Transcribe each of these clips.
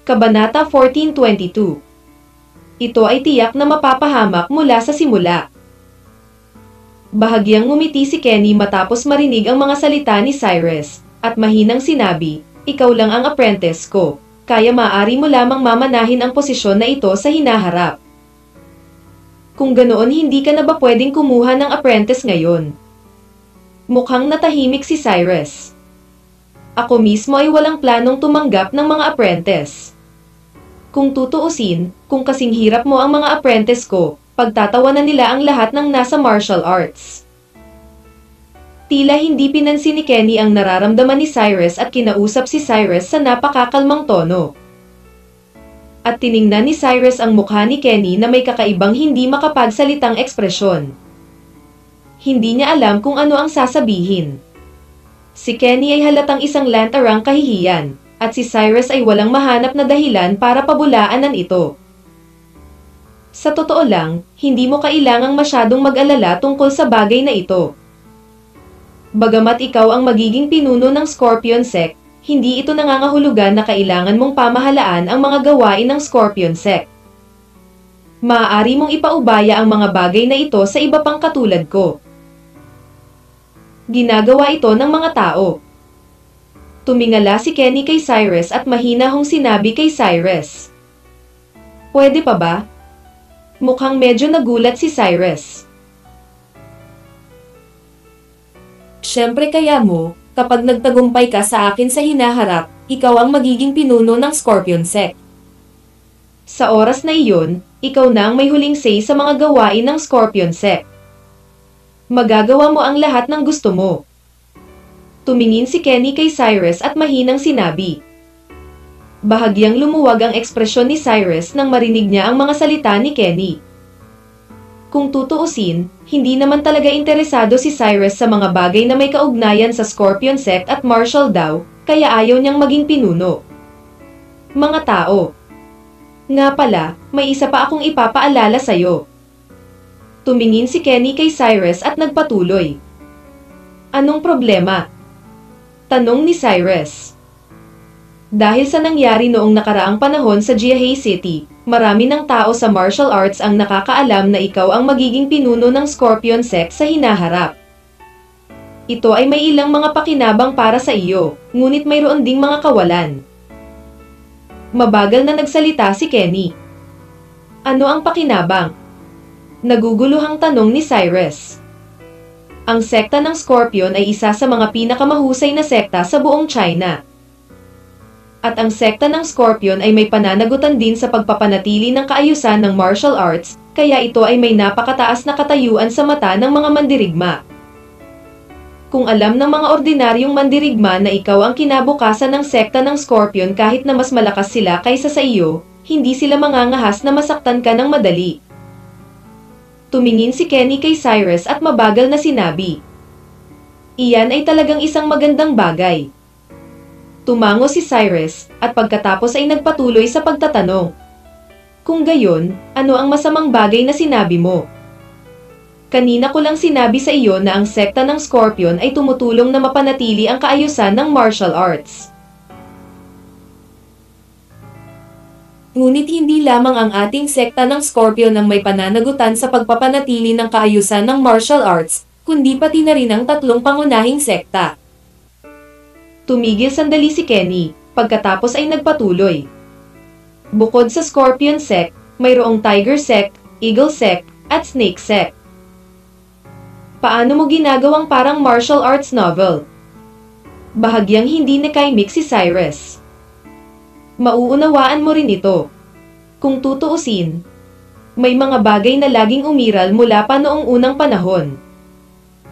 Kabanata 14:22. Ito ay tiyak na mapapahamak mula sa simula. Bahagyang ngumiti si Kenny matapos marinig ang mga salita ni Cyrus, at mahinang sinabi, "Ikaw lang ang apprentice ko, kaya maaari mo lamang mamanahin ang posisyon na ito sa hinaharap. Kung ganoon hindi ka na ba pwedeng kumuha ng apprentice ngayon?" Mukhang natahimik si Cyrus. "Ako mismo ay walang planong tumanggap ng mga apprentice. Kung tutuusin, kung kasing hirap mo ang mga apprentice ko, pagtatawanan nila ang lahat ng nasa martial arts." Tila hindi pinansin ni Kenny ang nararamdaman ni Cyrus at kinausap si Cyrus sa napakakalmang tono. At tiningnan ni Cyrus ang mukha ni Kenny na may kakaibang hindi makapagsalitang ekspresyon. Hindi niya alam kung ano ang sasabihin. Si Kenny ay halatang isang lantarang kahihiyan, at si Cyrus ay walang mahanap na dahilan para pabulaanan ito. Sa totoo lang, hindi mo kailangang masyadong mag-alala tungkol sa bagay na ito. Bagamat ikaw ang magiging pinuno ng Scorpion Sect, hindi ito nangangahulugan na kailangan mong pamahalaan ang mga gawain ng Scorpion Sect. Maaari mong ipaubaya ang mga bagay na ito sa iba pang katulad ko. Ginagawa ito ng mga tao. Tumingala si Kenny kay Cyrus at mahinahong sinabi kay Cyrus, "Pwede pa ba?" Mukhang medyo nagulat si Cyrus. "Siyempre kaya mo, kapag nagtagumpay ka sa akin sa hinaharap, ikaw ang magiging pinuno ng Scorpion Sect. Sa oras na iyon, ikaw na ang may huling say sa mga gawain ng Scorpion Sect. Magagawa mo ang lahat ng gusto mo." Tumingin si Kenny kay Cyrus at mahinang sinabi. Bahagyang lumuwag ang ekspresyon ni Cyrus nang marinig niya ang mga salita ni Kenny. Kung tutuusin, hindi naman talaga interesado si Cyrus sa mga bagay na may kaugnayan sa Scorpion Sect at martial daw, kaya ayaw niyang maging pinuno. "Mga tao. Nga pala, may isa pa akong ipapaalala sa'yo." Tumingin si Kenny kay Cyrus at nagpatuloy. "Anong problema?" tanong ni Cyrus. Dahil sa nangyari noong nakaraang panahon sa Jiahe City, marami ng tao sa martial arts ang nakakaalam na ikaw ang magiging pinuno ng Scorpion Sect sa hinaharap. Ito ay may ilang mga pakinabang para sa iyo, ngunit mayroon ding mga kawalan. Mabagal na nagsalita si Kenny. "Ano ang pakinabang?" naguguluhang tanong ni Cyrus. Ang sekta ng Scorpion ay isa sa mga pinakamahusay na sekta sa buong China. At ang sekta ng Scorpion ay may pananagutan din sa pagpapanatili ng kaayusan ng martial arts, kaya ito ay may napakataas na katayuan sa mata ng mga mandirigma. Kung alam ng mga ordinaryong mandirigma na ikaw ang kinabukasan ng sekta ng Scorpion kahit na mas malakas sila kaysa sa iyo, hindi sila mangangahas na masaktan ka ng madali. Tumingin si Kenny kay Cyrus at mabagal na sinabi, "Iyan ay talagang isang magandang bagay." Tumango si Cyrus, at pagkatapos ay nagpatuloy sa pagtatanong, "Kung gayon, ano ang masamang bagay na sinabi mo? Kanina ko lang sinabi sa iyo na ang sekta ng Scorpion ay tumutulong na mapanatili ang kaayusan ng martial arts. Ngunit hindi lamang ang ating sekta ng Scorpion ang may pananagutan sa pagpapanatili ng kaayusan ng martial arts, kundi pati na rin ang tatlong pangunahing sekta." Tumigil sandali si Kenny, pagkatapos ay nagpatuloy. "Bukod sa Scorpion Sect, mayroong Tiger Sect, Eagle Sect, at Snake Sect. Paano mo ginagawang parang martial arts novel?" Bahagyang hindi nakaimik si Cyrus. "Mauunawaan mo rin ito. Kung tutuusin, may mga bagay na laging umiral mula pa noong unang panahon.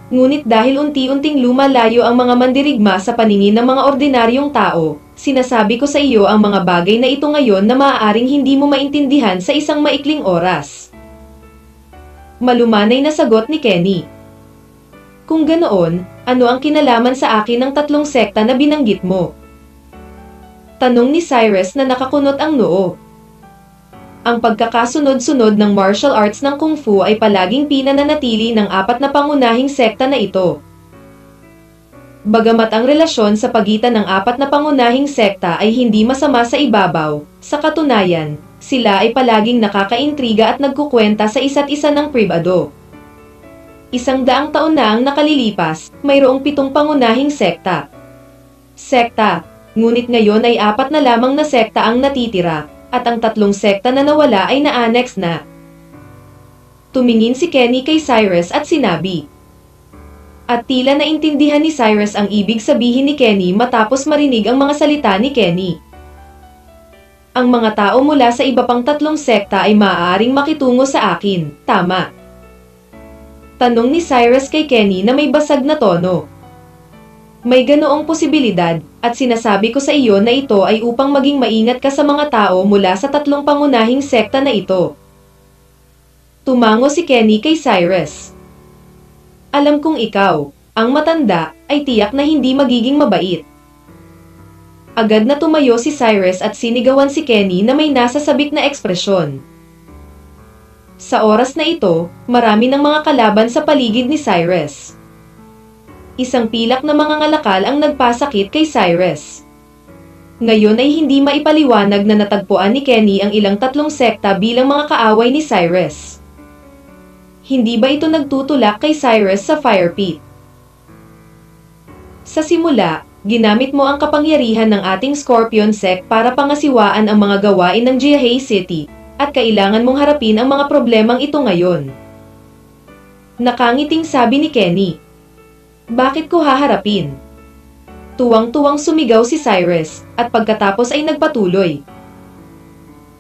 Ngunit dahil unti-unting lumalayo ang mga mandirigma sa paningin ng mga ordinaryong tao, sinasabi ko sa iyo ang mga bagay na ito ngayon na maaaring hindi mo maintindihan sa isang maikling oras." Malumanay na sagot ni Kenny. "Kung ganoon, ano ang kinalaman sa akin ng tatlong sekta na binanggit mo?" tanong ni Cyrus na nakakunot ang noo. Ang pagkakasunod-sunod ng martial arts ng Kung Fu ay palaging pinananatili ng apat na pangunahing sekta na ito. Bagamat ang relasyon sa pagitan ng apat na pangunahing sekta ay hindi masama sa ibabaw, sa katunayan, sila ay palaging nakakaintriga at nagkukwenta sa isa't isa ng pribado. 100 taon na ang nakalilipas, mayroong 7 pangunahing sekta. Ngunit ngayon ay 4 na lamang na sekta ang natitira, at ang 3 sekta na nawala ay na-annex na. Tumingin si Kenny kay Cyrus at sinabi. At tila naintindihan ni Cyrus ang ibig sabihin ni Kenny matapos marinig ang mga salita ni Kenny. Ang mga tao mula sa iba pang 3 sekta ay maaaring makitungo sa akin, tama? Tanong ni Cyrus kay Kenny na may basag na tono. May ganoong posibilidad, at sinasabi ko sa iyo na ito ay upang maging maingat ka sa mga tao mula sa 3 pangunahing sekta na ito. Tumango si Kenny kay Cyrus. Alam kong ikaw, ang matanda, ay tiyak na hindi magiging mabait. Agad na tumayo si Cyrus at sinigawan si Kenny na may nasasabik na ekspresyon. Sa oras na ito, marami ng mga kalaban sa paligid ni Cyrus. Isang pilak na mga ngalakal ang nagpasakit kay Cyrus. Ngayon ay hindi maipaliwanag na natagpuan ni Kenny ang ilang 3 sekta bilang mga kaaway ni Cyrus. Hindi ba ito nagtutulak kay Cyrus sa fire pit? Sa simula, ginamit mo ang kapangyarihan ng ating Scorpion Sect para pangasiwaan ang mga gawain ng Jiahe City, at kailangan mong harapin ang mga problemang ito ngayon. Nakangiting sabi ni Kenny. Bakit ko haharapin? Tuwang-tuwang sumigaw si Cyrus, at pagkatapos ay nagpatuloy.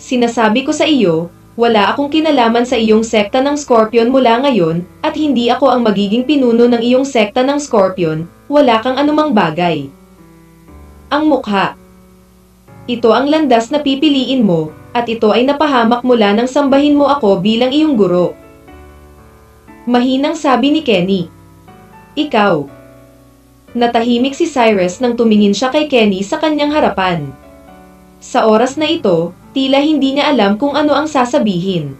Sinasabi ko sa iyo, wala akong kinalaman sa iyong sekta ng Scorpion mula ngayon, at hindi ako ang magiging pinuno ng iyong sekta ng Scorpion, wala kang anumang bagay. Ang mukha. Ito ang landas na pipiliin mo, at ito ay napahamak mula nang sambahin mo ako bilang iyong guro. Mahinang sabi ni Kenny. Ikaw. Natahimik si Cyrus nang tumingin siya kay Kenny sa kanyang harapan. Sa oras na ito, tila hindi niya alam kung ano ang sasabihin.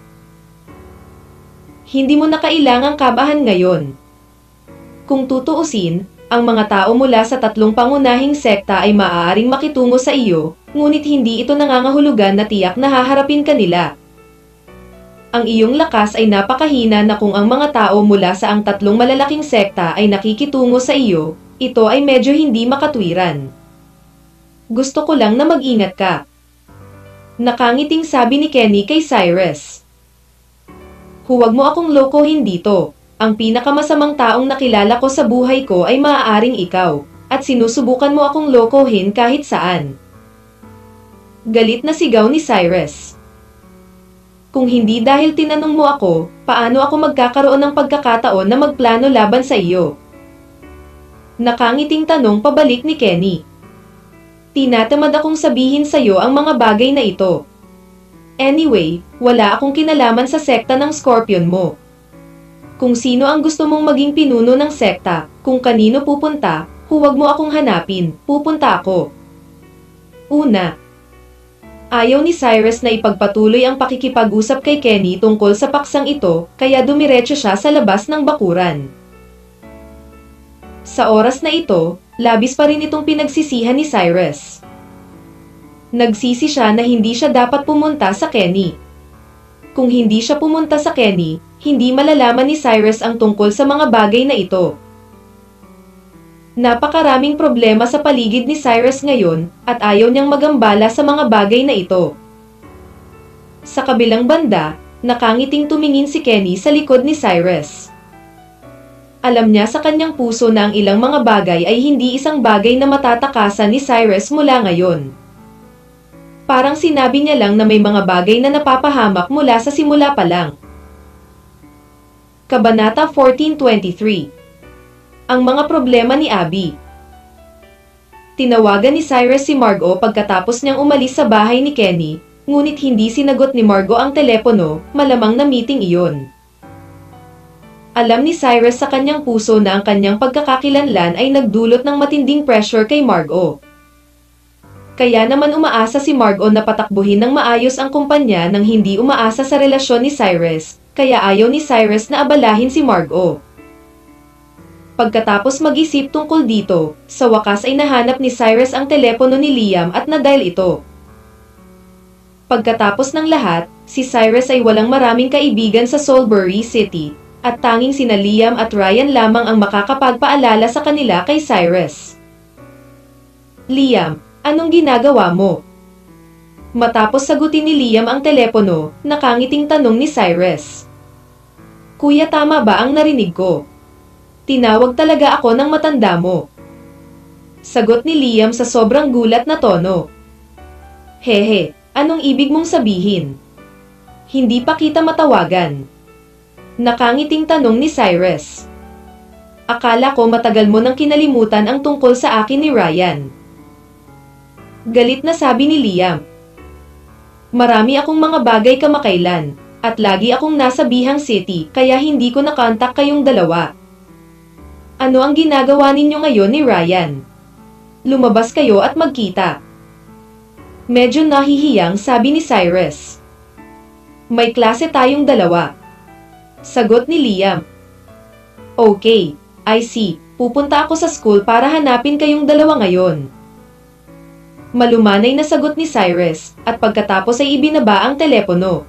Hindi mo na kailangang kabahan ngayon. Kung tutuusin, ang mga tao mula sa 3 pangunahing sekta ay maaaring makitungo sa iyo, ngunit hindi ito nangangahulugan na tiyak na haharapin ka nila. Ang iyong lakas ay napakahina na kung ang mga tao mula sa ang 3 malalaking sekta ay nakikitungo sa iyo, ito ay medyo hindi makatwiran. Gusto ko lang na mag-ingat ka. Nakangiting sabi ni Kenny kay Cyrus. Huwag mo akong lokohin dito. Ang pinakamasamang taong nakilala ko sa buhay ko ay maaaring ikaw, at sinusubukan mo akong lokohin kahit saan. Galit na sigaw ni Cyrus. Kung hindi dahil tinanong mo ako, paano ako magkakaroon ng pagkakataon na magplano laban sa iyo? Nakangiting tanong pabalik ni Kenny. Tinatamad akong sabihin sa iyo ang mga bagay na ito. Anyway, wala akong kinalaman sa sekta ng Scorpion mo. Kung sino ang gusto mong maging pinuno ng sekta, kung kanino pupunta, huwag mo akong hanapin, pupunta ako. Una. Ayaw ni Cyrus na ipagpatuloy ang pakikipag-usap kay Kenny tungkol sa paksang ito, kaya dumiretso siya sa labas ng bakuran. Sa oras na ito, labis pa rin itong pinagsisihan ni Cyrus. Nagsisi siya na hindi siya dapat pumunta sa Kenny. Kung hindi siya pumunta sa Kenny, hindi malalaman ni Cyrus ang tungkol sa mga bagay na ito. Napakaraming problema sa paligid ni Cyrus ngayon, at ayaw niyang magambala sa mga bagay na ito. Sa kabilang banda, nakangiting tumingin si Kenny sa likod ni Cyrus. Alam niya sa kanyang puso na ang ilang mga bagay ay hindi isang bagay na matatakasan ni Cyrus mula ngayon. Parang sinabi niya lang na may mga bagay na napapahamak mula sa simula pa lang. Kabanata 14:23. Ang mga problema ni Abby. Tinawagan ni Cyrus si Margot pagkatapos niyang umalis sa bahay ni Kenny, ngunit hindi sinagot ni Margot ang telepono, malamang na meeting iyon. Alam ni Cyrus sa kanyang puso na ang kanyang pagkakakilanlan ay nagdulot ng matinding pressure kay Margot. Kaya naman umaasa si Margot na patakbuhin ng maayos ang kumpanya nang hindi umaasa sa relasyon ni Cyrus, kaya ayaw ni Cyrus na abalahin si Margot. Pagkatapos mag-isip tungkol dito, sa wakas ay nahanap ni Cyrus ang telepono ni Liam at na-dial ito. Pagkatapos ng lahat, si Cyrus ay walang maraming kaibigan sa Soulbury City, at tanging sina Liam at Ryan lamang ang makakapagpaalala sa kanila kay Cyrus. Liam, anong ginagawa mo? Matapos sagutin ni Liam ang telepono, nakangiting tanong ni Cyrus. Kuya, tama ba ang narinig ko? Tinawag talaga ako ng matanda mo. Sagot ni Liam sa sobrang gulat na tono. Hehe, anong ibig mong sabihin? Hindi pa kita matawagan. Nakangiting tanong ni Cyrus. Akala ko matagal mo nang kinalimutan ang tungkol sa akin ni Ryan. Galit na sabi ni Liam. Marami akong mga bagay kamakailan, at lagi akong nasa Bihang City kaya hindi ko nakontak kayong dalawa. Ano ang ginagawa ninyo ngayon ni Ryan? Lumabas kayo at magkita. Medyo nahihiyang sabi ni Cyrus. May klase tayong dalawa. Sagot ni Liam. Okay, I see. Pupunta ako sa school para hanapin kayong dalawa ngayon. Malumanay na sagot ni Cyrus, at pagkatapos ay ibinaba ang telepono.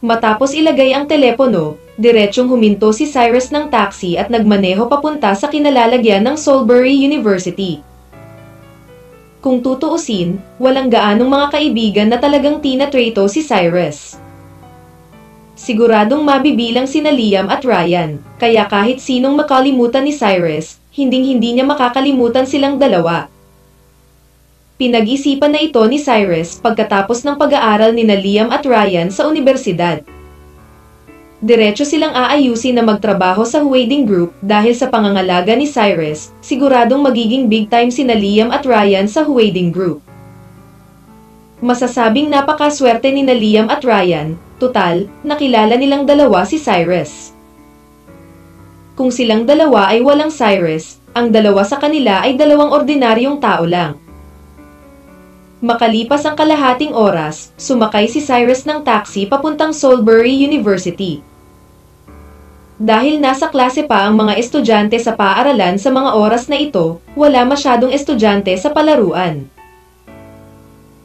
Matapos ilagay ang telepono, diretsyong huminto si Cyrus ng taxi at nagmaneho papunta sa kinalalagyan ng Soulbury University. Kung tutuusin, walang gaanong mga kaibigan na talagang tinatrato si Cyrus. Siguradong mabibilang sina Liam at Ryan, kaya kahit sinong makalimutan ni Cyrus, hinding-hindi niya makakalimutan silang dalawa. Pinag-isipan na ito ni Cyrus pagkatapos ng pag-aaral ni Liam at Ryan sa universidad. Diretso silang aayusin na magtrabaho sa wedding group dahil sa pangangalaga ni Cyrus, siguradong magiging big time sina Liam at Ryan sa wedding group. Masasabing napakaswerte ni Liam at Ryan, total, nakilala nilang dalawa si Cyrus. Kung silang dalawa ay walang Cyrus, ang dalawa sa kanila ay dalawang ordinaryong tao lang. Makalipas ang kalahating oras, sumakay si Cyrus ng taxi papuntang Soulbury University. Dahil nasa klase pa ang mga estudyante sa paaralan sa mga oras na ito, wala masyadong estudyante sa palaruan.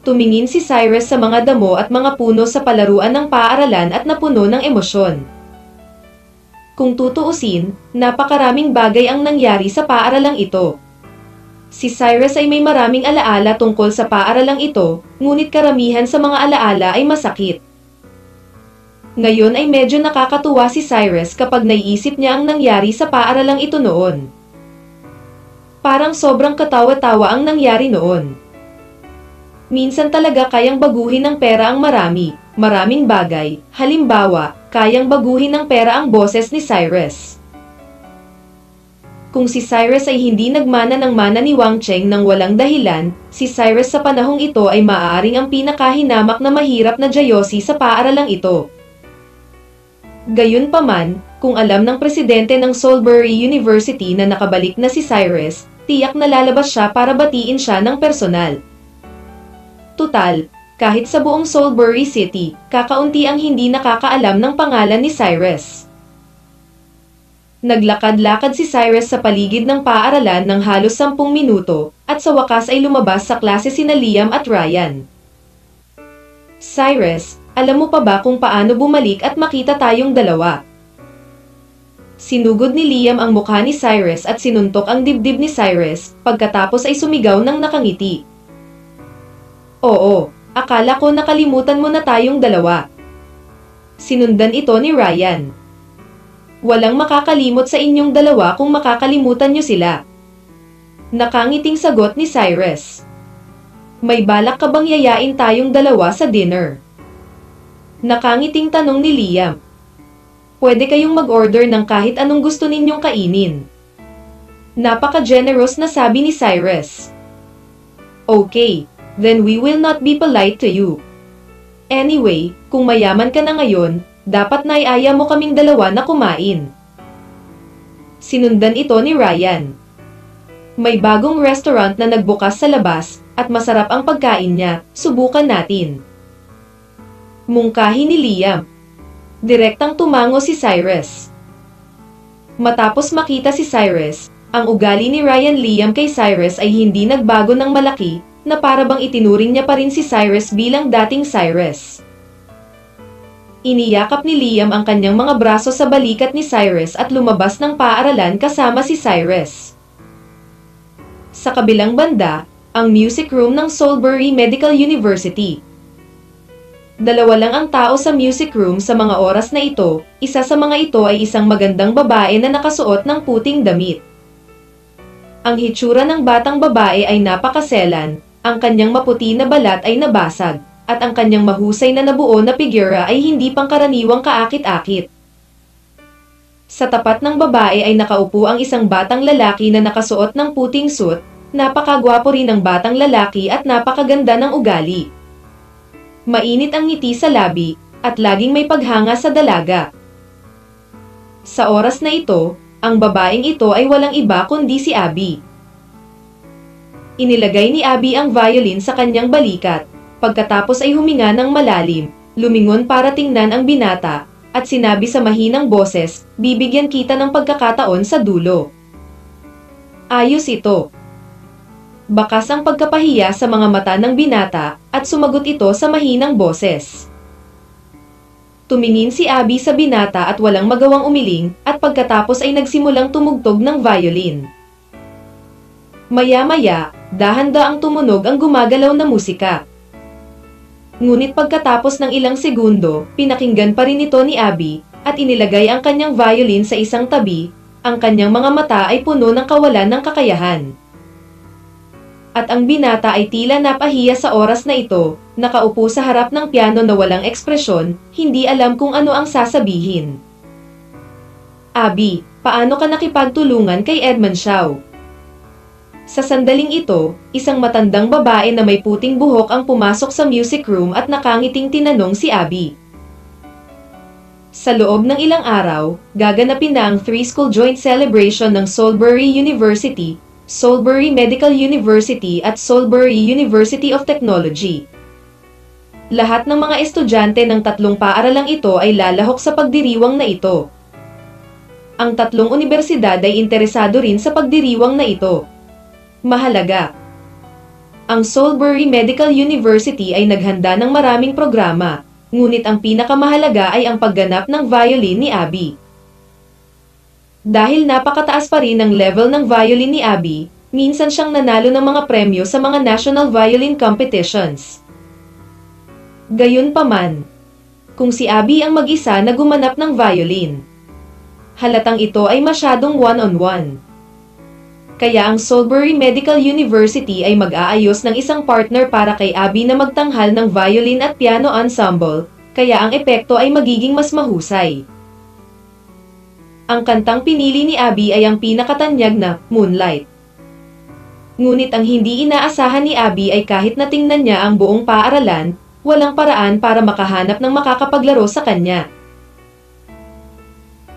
Tumingin si Cyrus sa mga damo at mga puno sa palaruan ng paaralan at napuno ng emosyon. Kung tutuusin, napakaraming bagay ang nangyari sa paaralang ito. Si Cyrus ay may maraming alaala tungkol sa paaralang ito, ngunit karamihan sa mga alaala ay masakit. Ngayon ay medyo nakakatuwa si Cyrus kapag naiisip niya ang nangyari sa paaralang ito noon. Parang sobrang katawa-tawa ang nangyari noon. Minsan talaga kayang baguhin ng pera ang maraming bagay. Halimbawa, kayang baguhin ng pera ang boses ni Cyrus. Kung si Cyrus ay hindi nagmana ng mana ni Wang Cheng nang walang dahilan, si Cyrus sa panahong ito ay maaaring ang pinakahinamak na mahirap na Jayosi sa paaralang ito. Gayunpaman, kung alam ng presidente ng Soulbury University na nakabalik na si Cyrus, tiyak na lalabas siya para batiin siya ng personal. Tutal, kahit sa buong Soulbury City, kakaunti ang hindi nakakaalam ng pangalan ni Cyrus. Naglakad-lakad si Cyrus sa paligid ng paaralan ng halos 10 minuto, at sa wakas ay lumabas sa klase sina Liam at Ryan. Cyrus, alam mo pa ba kung paano bumalik at makita tayong dalawa? Sinugod ni Liam ang mukha ni Cyrus at sinuntok ang dibdib ni Cyrus, pagkatapos ay sumigaw ng nakangiti. Oo, akala ko nakalimutan mo na tayong dalawa. Sinundan ito ni Ryan. Walang makakalimot sa inyong dalawa kung makakalimutan nyo sila. Nakangiting sagot ni Cyrus. May balak ka bang yayain tayong dalawa sa dinner? Nakangiting tanong ni Liam. Pwede kayong mag-order ng kahit anong gusto ninyong kainin. Napaka-generous na sabi ni Cyrus. Okay, then we will not be polite to you. Anyway, kung mayaman ka na ngayon, dapat naiaya mo kaming dalawa na kumain. Sinundan ito ni Ryan. May bagong restaurant na nagbukas sa labas, at masarap ang pagkain niya, subukan natin. Mungkahi ni Liam. Direktang tumango si Cyrus. Matapos makita si Cyrus, ang ugali ni Ryan Liam kay Cyrus ay hindi nagbago ng malaki, na para bang itinuring niya pa rin si Cyrus bilang dating Cyrus. Iniyakap ni Liam ang kanyang mga braso sa balikat ni Cyrus at lumabas ng paaralan kasama si Cyrus. Sa kabilang banda, ang music room ng Salisbury Medical University. Dalawa lang ang tao sa music room sa mga oras na ito, isa sa mga ito ay isang magandang babae na nakasuot ng puting damit. Ang hitsura ng batang babae ay napakaselan, ang kanyang maputi na balat ay nabasag, at ang kanyang mahusay na nabuo na figura ay hindi pangkaraniwang kaakit-akit. Sa tapat ng babae ay nakaupo ang isang batang lalaki na nakasuot ng puting suit, napakagwapo rin ng batang lalaki at napakaganda ng ugali. Mainit ang ngiti sa labi, at laging may paghanga sa dalaga. Sa oras na ito, ang babaeng ito ay walang iba kundi si Abby. Inilagay ni Abby ang violin sa kanyang balikat. Pagkatapos ay huminga ng malalim, lumingon para tingnan ang binata, at sinabi sa mahinang boses, bibigyan kita ng pagkakataon sa dulo. Ayos ito. Bakas ang pagkapahiya sa mga mata ng binata, at sumagot ito sa mahinang boses. Tumingin si Abby sa binata at walang magawang umiling, at pagkatapos ay nagsimulang tumugtog ng violin. Maya-maya, dahan-daang tumunog ang gumagalaw na musika. Ngunit pagkatapos ng ilang segundo, pinakinggan pa rin ito ni Abby, at inilagay ang kanyang violin sa isang tabi, ang kanyang mga mata ay puno ng kawalan ng kakayahan. At ang binata ay tila napahiya sa oras na ito, nakaupo sa harap ng piano na walang ekspresyon, hindi alam kung ano ang sasabihin. Abby, paano ka nakipagtulungan kay Edmund Shaw? Sa sandaling ito, isang matandang babae na may puting buhok ang pumasok sa music room at nakangiting tinanong si Abby. Sa loob ng ilang araw, gaganapin na ang three-school joint celebration ng Salisbury University, Salisbury Medical University at Salisbury University of Technology. Lahat ng mga estudyante ng tatlong paaralang ito ay lalahok sa pagdiriwang na ito. Ang tatlong universidad ay interesado rin sa pagdiriwang na ito. Mahalaga. Ang Salisbury Medical University ay naghanda ng maraming programa, ngunit ang pinakamahalaga ay ang pagganap ng violin ni Abby. Dahil napakataas pa rin ang level ng violin ni Abby, minsan siyang nanalo ng mga premyo sa mga national violin competitions. Gayunpaman, kung si Abby ang mag-isa na gumanap ng violin, halatang ito ay masyadong one-on-one. Kaya ang Salisbury Medical University ay mag-aayos ng isang partner para kay Abby na magtanghal ng violin at piano ensemble, kaya ang epekto ay magiging mas mahusay. Ang kantang pinili ni Abby ay ang pinakatanyag na Moonlight. Ngunit ang hindi inaasahan ni Abby ay kahit natingnan niya ang buong paaralan, walang paraan para makahanap ng makakapaglaro sa kanya.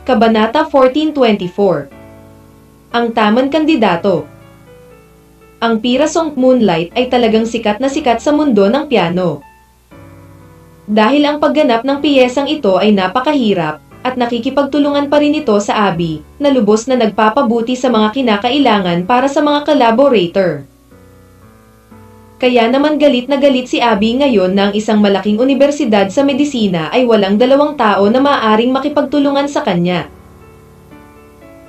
Kabanata 1424. Ang tamang kandidato. Ang pirasong Moonlight ay talagang sikat na sikat sa mundo ng piano. Dahil ang pagganap ng piyesang ito ay napakahirap, at nakikipagtulungan pa rin ito sa Abby, na lubos na nagpapabuti sa mga kinakailangan para sa mga collaborator. Kaya naman galit na galit si Abby ngayon na ang isang malaking universidad sa medisina ay walang dalawang tao na maaaring makipagtulungan sa kanya.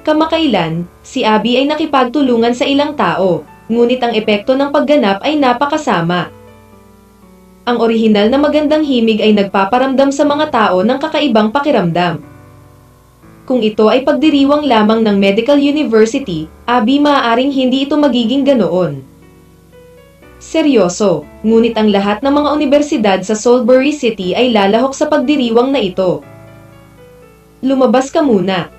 Kamakailan, si Abby ay nakipagtulungan sa ilang tao, ngunit ang epekto ng pagganap ay napakasama. Ang orihinal na magandang himig ay nagpaparamdam sa mga tao ng kakaibang pakiramdam. Kung ito ay pagdiriwang lamang ng medical university, Abby maaaring hindi ito magiging ganoon. Seryoso, ngunit ang lahat ng mga universidad sa Salisbury City ay lalahok sa pagdiriwang na ito. Lumabas ka muna.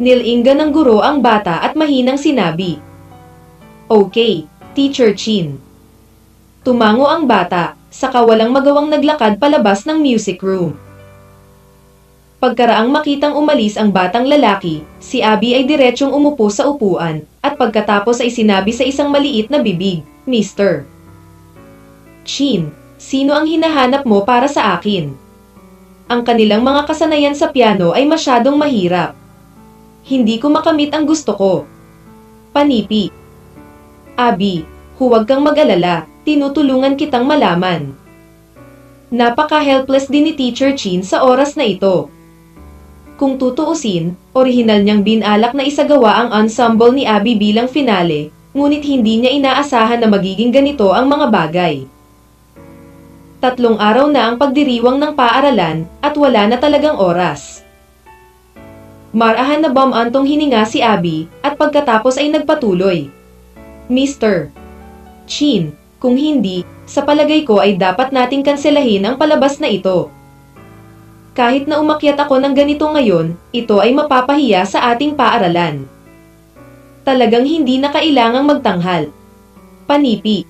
Nilinga ng guro ang bata at mahinang sinabi. Okay, Teacher Chin. Tumango ang bata, saka walang magawang naglakad palabas ng music room. Pagkaraang makitang umalis ang batang lalaki, si Abby ay diretsyong umupo sa upuan, at pagkatapos ay sinabi sa isang maliit na bibig, Mr. Chin, sino ang hinahanap mo para sa akin? Ang kanilang mga kasanayan sa piano ay masyadong mahirap. Hindi ko makamit ang gusto ko. Panipi. Abby, huwag kang mag-alala, tinutulungan kitang malaman. Napaka-helpless din ni Teacher Chin sa oras na ito. Kung tutuusin, orihinal niyang binalak na isagawa ang ensemble ni Abby bilang finale, ngunit hindi niya inaasahan na magiging ganito ang mga bagay. 3 araw na ang pagdiriwang ng paaralan at wala na talagang oras. Marahan na bumantong hininga si Abby at pagkatapos ay nagpatuloy. Mr. Chin, kung hindi, sa palagay ko ay dapat nating kanselahin ang palabas na ito. Kahit na umakyat ako ng ganito ngayon, ito ay mapapahiya sa ating paaralan. Talagang hindi na kailangang magtanghal. Panipi.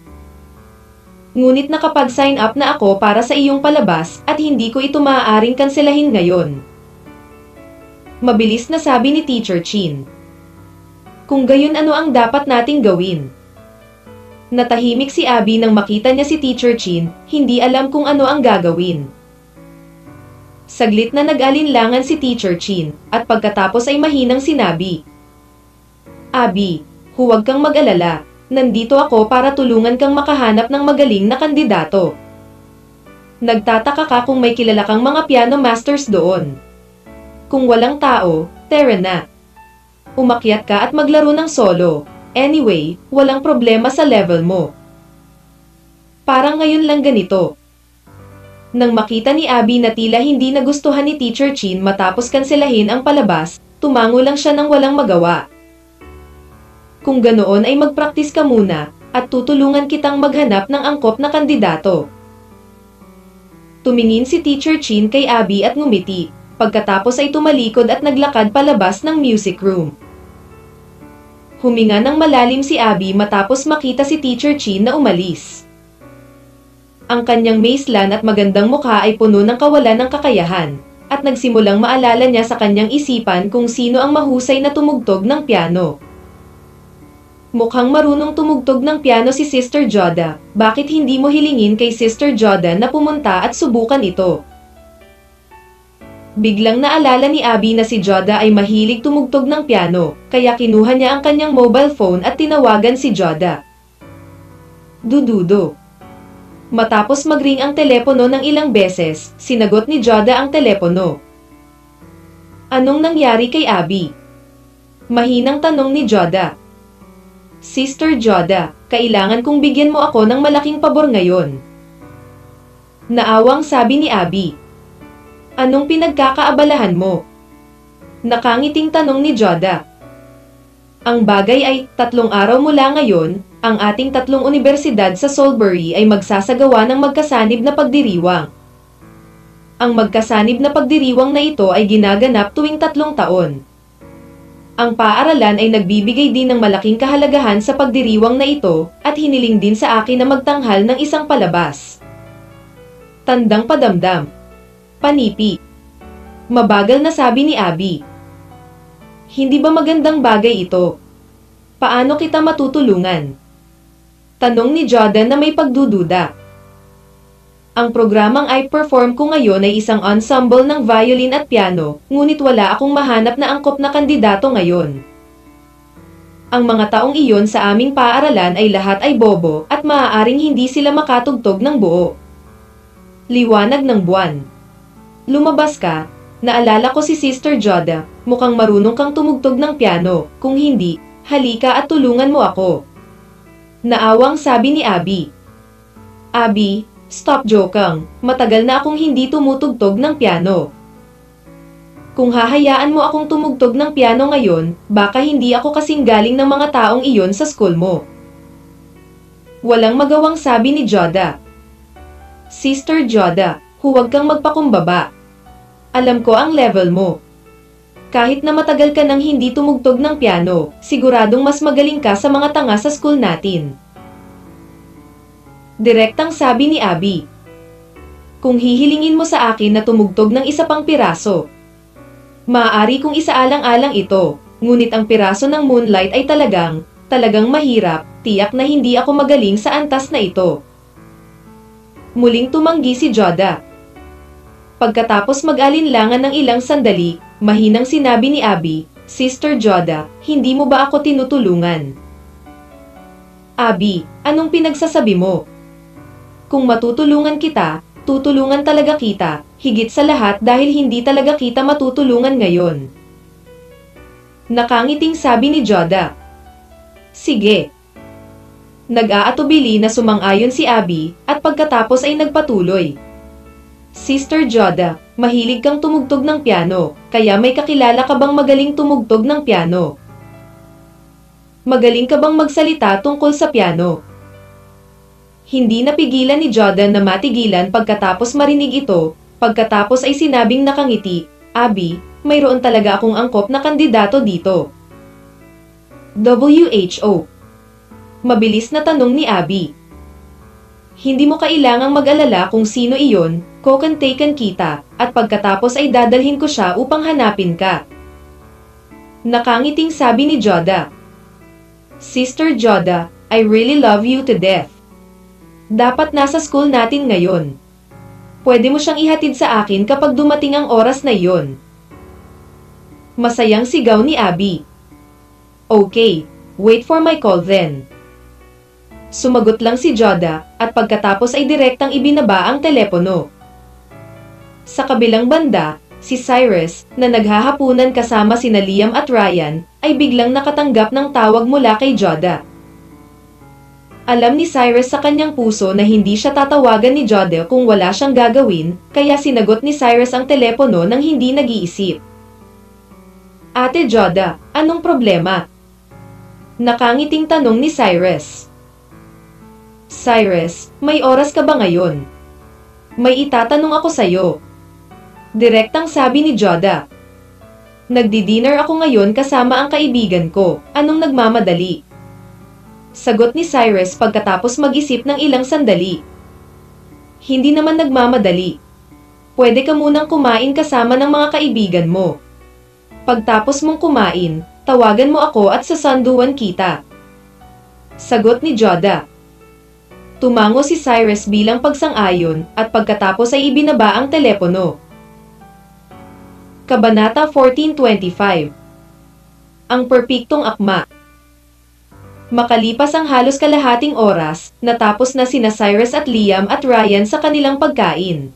Ngunit nakapag-sign up na ako para sa iyong palabas at hindi ko ito maaaring kanselahin ngayon. Mabilis na sabi ni Teacher Chin. Kung gayon, ano ang dapat nating gawin? Natahimik si Abby nang makita niya si Teacher Chin, hindi alam kung ano ang gagawin. Saglit na nag-alinlangan si Teacher Chin, at pagkatapos ay mahinang sinabi. Abby, huwag kang mag-alala, nandito ako para tulungan kang makahanap ng magaling na kandidato. Nagtataka ka kung may kilala kang mga piano masters doon. Kung walang tao, tara na. Umakyat ka at maglaro ng solo. Anyway, walang problema sa level mo. Parang ngayon lang ganito. Nang makita ni Abby na tila hindi nagustuhan ni Teacher Chin matapos kanselahin ang palabas, tumango lang siya ng walang magawa. Kung ganoon ay magpraktis ka muna, at tutulungan kitang maghanap ng angkop na kandidato. Tumingin si Teacher Chin kay Abby at ngumiti, pagkatapos ay tumalikod at naglakad palabas ng music room. Huminga ng malalim si Abby matapos makita si Teacher Chin na umalis. Ang kanyang maislan at magandang mukha ay puno ng kawalan ng kakayahan, at nagsimulang maalala niya sa kanyang isipan kung sino ang mahusay na tumugtog ng piano. Mukhang marunong tumugtog ng piano si Sister Joda, bakit hindi mo hilingin kay Sister Joda na pumunta at subukan ito? Biglang naalala ni Abby na si Joda ay mahilig tumugtog ng piano, kaya kinuha niya ang kanyang mobile phone at tinawagan si Joda. Dududo. Matapos magring ang telepono ng ilang beses, sinagot ni Joda ang telepono. Anong nangyari kay Abby? Mahinang tanong ni Joda. Sister Joda, kailangan kong bigyan mo ako ng malaking pabor ngayon. Naawang sabi ni Abby. Anong pinagkakaabalahan mo? Nakangiting tanong ni Joda. Ang bagay ay, 3 araw mula ngayon, ang ating 3 universidad sa Salisbury ay magsasagawa ng magkasanib na pagdiriwang. Ang magkasanib na pagdiriwang na ito ay ginaganap tuwing 3 taon. Ang paaralan ay nagbibigay din ng malaking kahalagahan sa pagdiriwang na ito at hiniling din sa akin na magtanghal ng isang palabas. Tandang padamdam. Panipi. Mabagal na sabi ni Abby. Hindi ba magandang bagay ito? Paano kita matutulungan? Tanong ni Joda na may pagdududa. Ang programang i-perform ko ngayon ay isang ensemble ng violin at piano, ngunit wala akong mahanap na angkop na kandidato ngayon. Ang mga taong iyon sa aming paaralan ay lahat ay bobo at maaaring hindi sila makatugtog ng buo. Liwanag ng buwan. Lumabas ka, naalala ko si Sister Joda, mukhang marunong kang tumugtog ng piano, kung hindi, halika at tulungan mo ako. Naawang sabi ni Abby. Abby, stop jokang, matagal na akong hindi tumutugtog ng piano. Kung hahayaan mo akong tumugtog ng piano ngayon, baka hindi ako kasing galing ng mga taong iyon sa school mo. Walang magawang sabi ni Joda. Sister Joda, huwag kang magpakumbaba. Alam ko ang level mo. Kahit na matagal ka nang hindi tumugtog ng piano, siguradong mas magaling ka sa mga tanga sa school natin. Direktang sabi ni Abby. Kung hihilingin mo sa akin na tumugtog ng isa pang piraso, maaari kong isaalang-alang ito, ngunit ang piraso ng Moonlight ay talagang mahirap, tiyak na hindi ako magaling sa antas na ito. Muling tumanggi si Joda. Pagkatapos mag-alinlangan ng ilang sandali, mahinang sinabi ni Abby, Sister Joda, hindi mo ba ako tinutulungan? Abby, anong pinagsasabi mo? Kung matutulungan kita, tutulungan talaga kita, higit sa lahat dahil hindi talaga kita matutulungan ngayon. Nakangiting sabi ni Joda. Sige. Nag-aatubili na sumang-ayon si Abby, at pagkatapos ay nagpatuloy. Sister Joda, mahilig kang tumugtog ng piano, kaya may kakilala ka bang magaling tumugtog ng piano? Magaling ka bang magsalita tungkol sa piano? Hindi napigilan ni Joda na matigilan pagkatapos marinig ito, pagkatapos ay sinabing nakangiti, Abby, mayroon talaga akong angkop na kandidato dito. WHO. Mabilis na tanong ni Abby. Hindi mo kailangang mag-alala kung sino iyon, kukontakan kita, at pagkatapos ay dadalhin ko siya upang hanapin ka. Nakangiting sabi ni Joda. Sister Joda, I really love you to death. Dapat nasa school natin ngayon. Pwede mo siyang ihatid sa akin kapag dumating ang oras na iyon. Masayang sigaw ni Abby. Okay, wait for my call then. Sumagot lang si Joda, at pagkatapos ay direktang ibinaba ang telepono. Sa kabilang banda, si Cyrus, na naghahapunan kasama sina Liam at Ryan, ay biglang nakatanggap ng tawag mula kay Joda. Alam ni Cyrus sa kanyang puso na hindi siya tatawagan ni Joda kung wala siyang gagawin, kaya sinagot ni Cyrus ang telepono nang hindi nag-iisip. Ate Joda, anong problema? Nakangiting tanong ni Cyrus. Cyrus, may oras ka ba ngayon? May itatanong ako sa'yo. Direktang sabi ni Joda. Nagdi-dinner ako ngayon kasama ang kaibigan ko, anong nagmamadali? Sagot ni Cyrus pagkatapos mag-isip ng ilang sandali. Hindi naman nagmamadali. Pwede ka munang kumain kasama ng mga kaibigan mo. Pagtapos mong kumain, tawagan mo ako at sasanduan kita. Sagot ni Joda. Tumango si Cyrus bilang pagsang-ayon, at pagkatapos ay ibinaba ang telepono. Kabanata 1425. Ang perpektong akma. Makalipas ang halos kalahating oras, natapos na sina Cyrus at Liam at Ryan sa kanilang pagkain.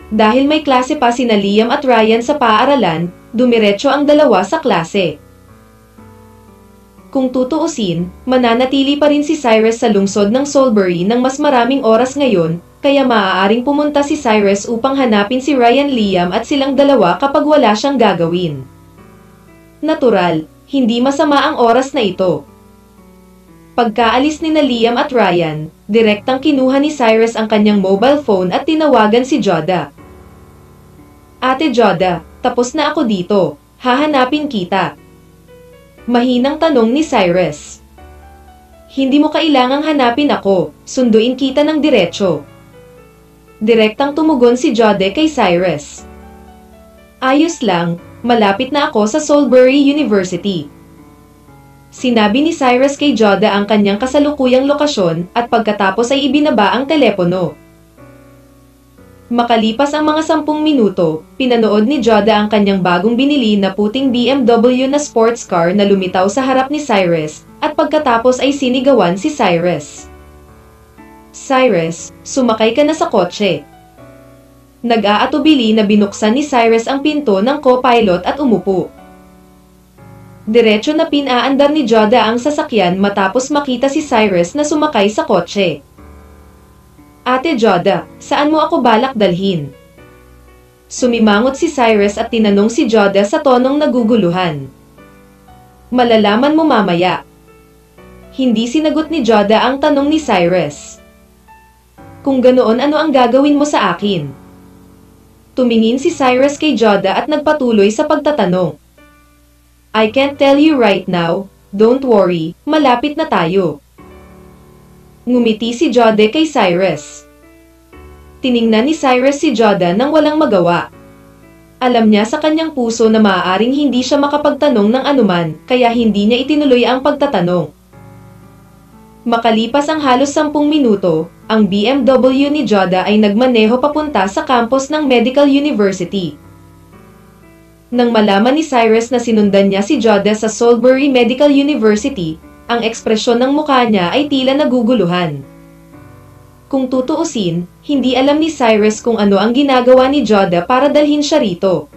Dahil may klase pa sina Liam at Ryan sa paaralan, dumiretso ang dalawa sa klase. Kung tutuusin, mananatili pa rin si Cyrus sa lungsod ng Soulbury ng mas maraming oras ngayon, kaya maaaring pumunta si Cyrus upang hanapin si Ryan, Liam at silang dalawa kapag wala siyang gagawin. Natural, hindi masama ang oras na ito. Pagkaalis ni Liam at Ryan, direktang kinuha ni Cyrus ang kanyang mobile phone at tinawagan si Joda. Ate Joda, tapos na ako dito, hahanapin kita. Mahinang tanong ni Cyrus. Hindi mo kailangang hanapin ako, sunduin kita ng diretso. Direktang tumugon si Joda kay Cyrus. Ayos lang, malapit na ako sa Soulbury University. Sinabi ni Cyrus kay Joda ang kanyang kasalukuyang lokasyon at pagkatapos ay ibinaba ang telepono. Makalipas ang mga 10 minuto, pinanood ni Joda ang kanyang bagong binili na puting BMW na sports car na lumitaw sa harap ni Cyrus, at pagkatapos ay sinigawan si Cyrus. Cyrus, sumakay ka na sa kotse. Nag-aatubili na binuksan ni Cyrus ang pinto ng co-pilot at umupo. Diretso na pinaandar ni Joda ang sasakyan matapos makita si Cyrus na sumakay sa kotse. Ate Joda, saan mo ako balak dalhin? Sumimangot si Cyrus at tinanong si Joda sa tonong naguguluhan. Malalaman mo mamaya. Hindi sinagot ni Joda ang tanong ni Cyrus. Kung ganoon, ano ang gagawin mo sa akin? Tumingin si Cyrus kay Joda at nagpatuloy sa pagtatanong. I can't tell you right now, don't worry, malapit na tayo. Ngumiti si Joda kay Cyrus. Tiningnan ni Cyrus si Joda nang walang magawa. Alam niya sa kanyang puso na maaaring hindi siya makapagtanong ng anuman, kaya hindi niya itinuloy ang pagtatanong. Makalipas ang halos 10 minuto, ang BMW ni Joda ay nagmaneho papunta sa campus ng Medical University. Nang malaman ni Cyrus na sinundan niya si Joda sa Salisbury Medical University, ang ekspresyon ng mukha niya ay tila naguguluhan. Kung tutuusin, hindi alam ni Cyrus kung ano ang ginagawa ni Joda para dalhin siya rito.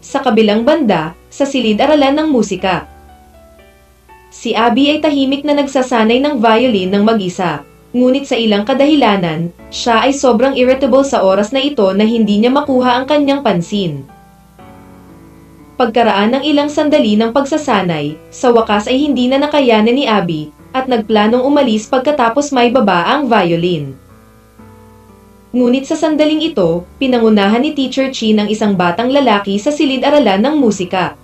Sa kabilang banda, sa silid-aralan ng musika, si Abby ay tahimik na nagsasanay ng violin ng mag-isa. Ngunit sa ilang kadahilanan, siya ay sobrang irritable sa oras na ito na hindi niya makuha ang kanyang pansin. Pagkaraan ng ilang sandali ng pagsasanay, sa wakas ay hindi na nakayanan ni Abby, at nagplanong umalis pagkatapos may baba ang violin. Ngunit sa sandaling ito, pinangunahan ni Teacher Chin ang isang batang lalaki sa silid-aralan ng musika.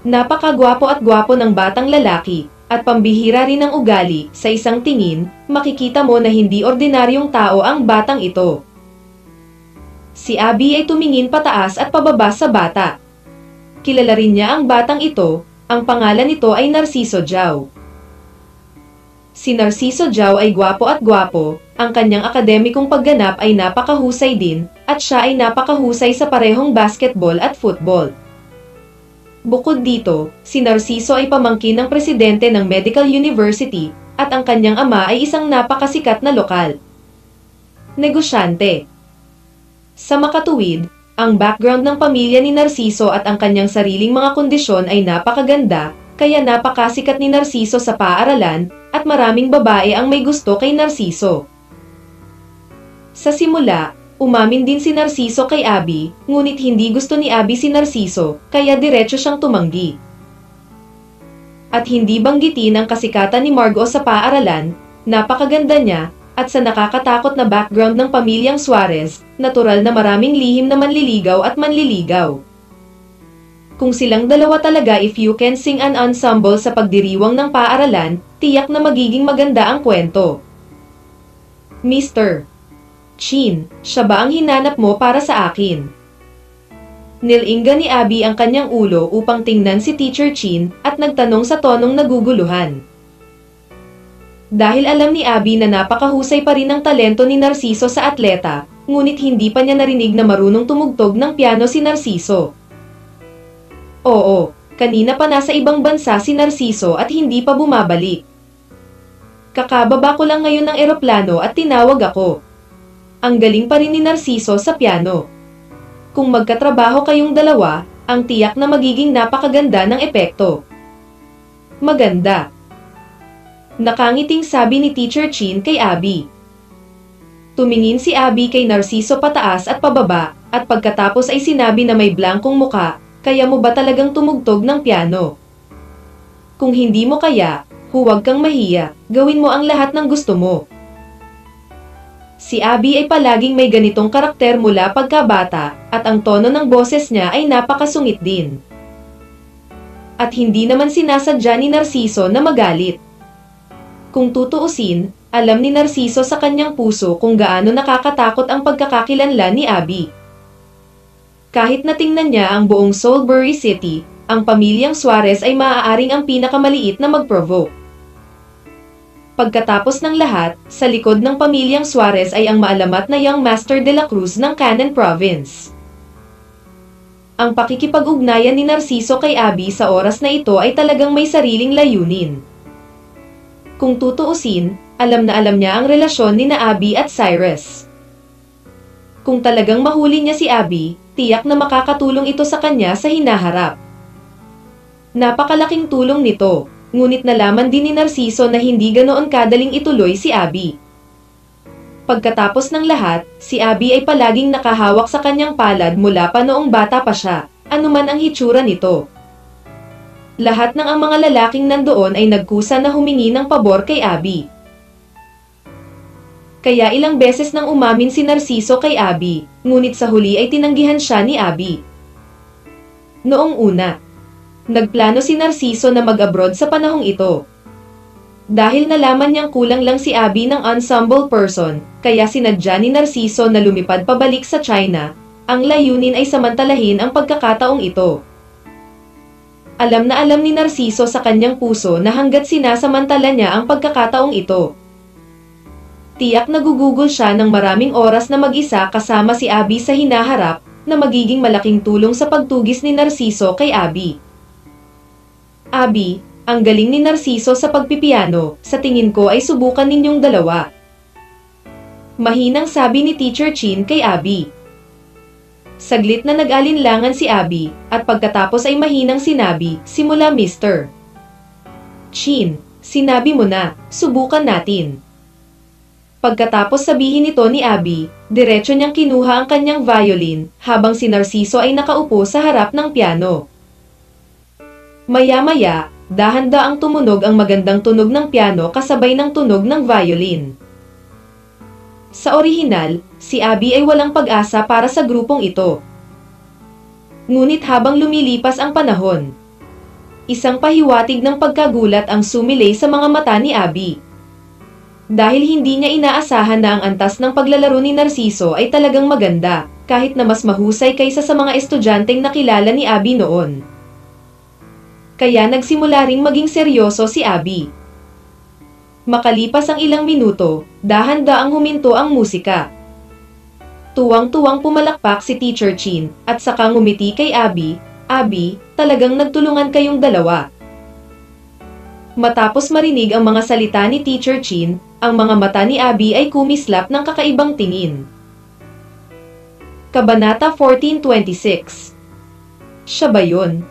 Napakagwapo at gwapo ng batang lalaki, at pambihira rin ang ugali. Sa isang tingin, makikita mo na hindi ordinaryong tao ang batang ito. Si Abby ay tumingin pataas at pababa sa bata. Kilala rin niya ang batang ito, ang pangalan nito ay Narciso Giao. Si Narciso Giao ay gwapo at gwapo, ang kanyang akademikong pagganap ay napakahusay din, at siya ay napakahusay sa parehong basketball at football. Bukod dito, si Narciso ay pamangkin ng presidente ng Medical University, at ang kanyang ama ay isang napakasikat na lokal negosyante. Sa makatuwid, ang background ng pamilya ni Narciso at ang kanyang sariling mga kondisyon ay napakaganda, kaya napakasikat ni Narciso sa paaralan, at maraming babae ang may gusto kay Narciso. Sa simula, umamin din si Narciso kay Abby, ngunit hindi gusto ni Abby si Narciso, kaya diretso siyang tumanggi. At hindi banggitin ang kasikatan ni Margot sa paaralan, napakaganda niya, at sa nakakatakot na background ng pamilyang Suarez, natural na maraming lihim na manliligaw at manliligaw. Kung silang dalawa talaga if you can sing an ensemble sa pagdiriwang ng paaralan, tiyak na magiging maganda ang kwento. Mr. Chin, siya ba ang hinanap mo para sa akin? Nilinga ni Abby ang kanyang ulo upang tingnan si Teacher Chin at nagtanong sa tonong naguguluhan. Dahil alam ni Abby na napakahusay pa rin ang talento ni Narciso sa atleta, ngunit hindi pa niya narinig na marunong tumugtog ng piano si Narciso. Oo, kanina pa nasa ibang bansa si Narciso at hindi pa bumabalik. Kakababa ko lang ngayon ng eroplano at tinawag ako. Ang galing pa rin ni Narciso sa piano. Kung magkatrabaho kayong dalawa, ang tiyak na magiging napakaganda ng epekto. Maganda. Nakangiting sabi ni Teacher Chin kay Abby. Tumingin si Abby kay Narciso pataas at pababa, at pagkatapos ay sinabi na may blankong muka, kaya mo ba talagang tumugtog ng piano? Kung hindi mo kaya, huwag kang mahiya, gawin mo ang lahat ng gusto mo. Si Abby ay palaging may ganitong karakter mula pagkabata, at ang tono ng boses niya ay napakasungit din. At hindi naman sinasadya ni Narciso na magalit. Kung tutuusin, alam ni Narciso sa kanyang puso kung gaano nakakatakot ang pagkakakilanlan ni Abby. Kahit natingnan niya ang buong Salisbury City, ang pamilyang Suarez ay maaaring ang pinakamaliit na mag-provoke. Pagkatapos ng lahat, sa likod ng pamilyang Suarez ay ang maalamat na Young Master de la Cruz ng Canan Province. Ang pakikipag-ugnayan ni Narciso kay Abby sa oras na ito ay talagang may sariling layunin. Kung tutuusin, alam na alam niya ang relasyon ni na Abby at Cyrus. Kung talagang mahuli niya si Abby, tiyak na makakatulong ito sa kanya sa hinaharap. Napakalaking tulong nito, ngunit nalaman din ni Narciso na hindi ganoon kadaling ituloy si Abby. Pagkatapos ng lahat, si Abby ay palaging nakahawak sa kanyang palad mula pa noong bata pa siya, anuman ang hitsura nito. Lahat ng ang mga lalaking nandoon ay nagkusa na humingi ng pabor kay Abby. Kaya ilang beses nang umamin si Narciso kay Abby, ngunit sa huli ay tinanggihan siya ni Abby. Noong una, nagplano si Narciso na mag-abroad sa panahong ito. Dahil nalaman niyang kulang lang si Abby ng ensemble person, kaya sinadya ni Narciso na lumipad pabalik sa China. Ang layunin ay samantalahin ang pagkakataong ito. Alam na alam ni Narciso sa kanyang puso na hanggat sinasamantala niya ang pagkakataong ito, tiyak nagugugol siya ng maraming oras na mag-isa kasama si Abby sa hinaharap, na magiging malaking tulong sa pagtugis ni Narciso kay Abby. Abby, ang galing ni Narciso sa pagpipiano, sa tingin ko ay subukan ninyong dalawa. Mahinang sabi ni Teacher Chin kay Abby. Saglit na nag-alinlangan si Abby, at pagkatapos ay mahinang sinabi, simula Mr. Chin, sinabi mo na, subukan natin. Pagkatapos sabihin ito ni Abby, diretso niyang kinuha ang kanyang violin, habang si Narciso ay nakaupo sa harap ng piano. Maya-maya, dahan-daang tumunog ang magandang tunog ng piano kasabay ng tunog ng violin. Sa orihinal, si Abby ay walang pag-asa para sa grupong ito. Ngunit habang lumilipas ang panahon, isang pahiwatig ng pagkagulat ang sumilay sa mga mata ni Abby. Dahil hindi niya inaasahan na ang antas ng paglalaro ni Narciso ay talagang maganda, kahit na mas mahusay kaysa sa mga estudyanteng nakilala ni Abby noon. Kaya nagsimula ring maging seryoso si Abby. Makalipas ang ilang minuto, dahan-daang huminto ang musika. Tuwang-tuwang pumalakpak si Teacher Chin, at saka ngumiti kay Abby, Abby, talagang nagtulungan kayong dalawa. Matapos marinig ang mga salita ni Teacher Chin, ang mga mata ni Abby ay kumislap ng kakaibang tingin. Kabanata 14:26. Siya ba yun?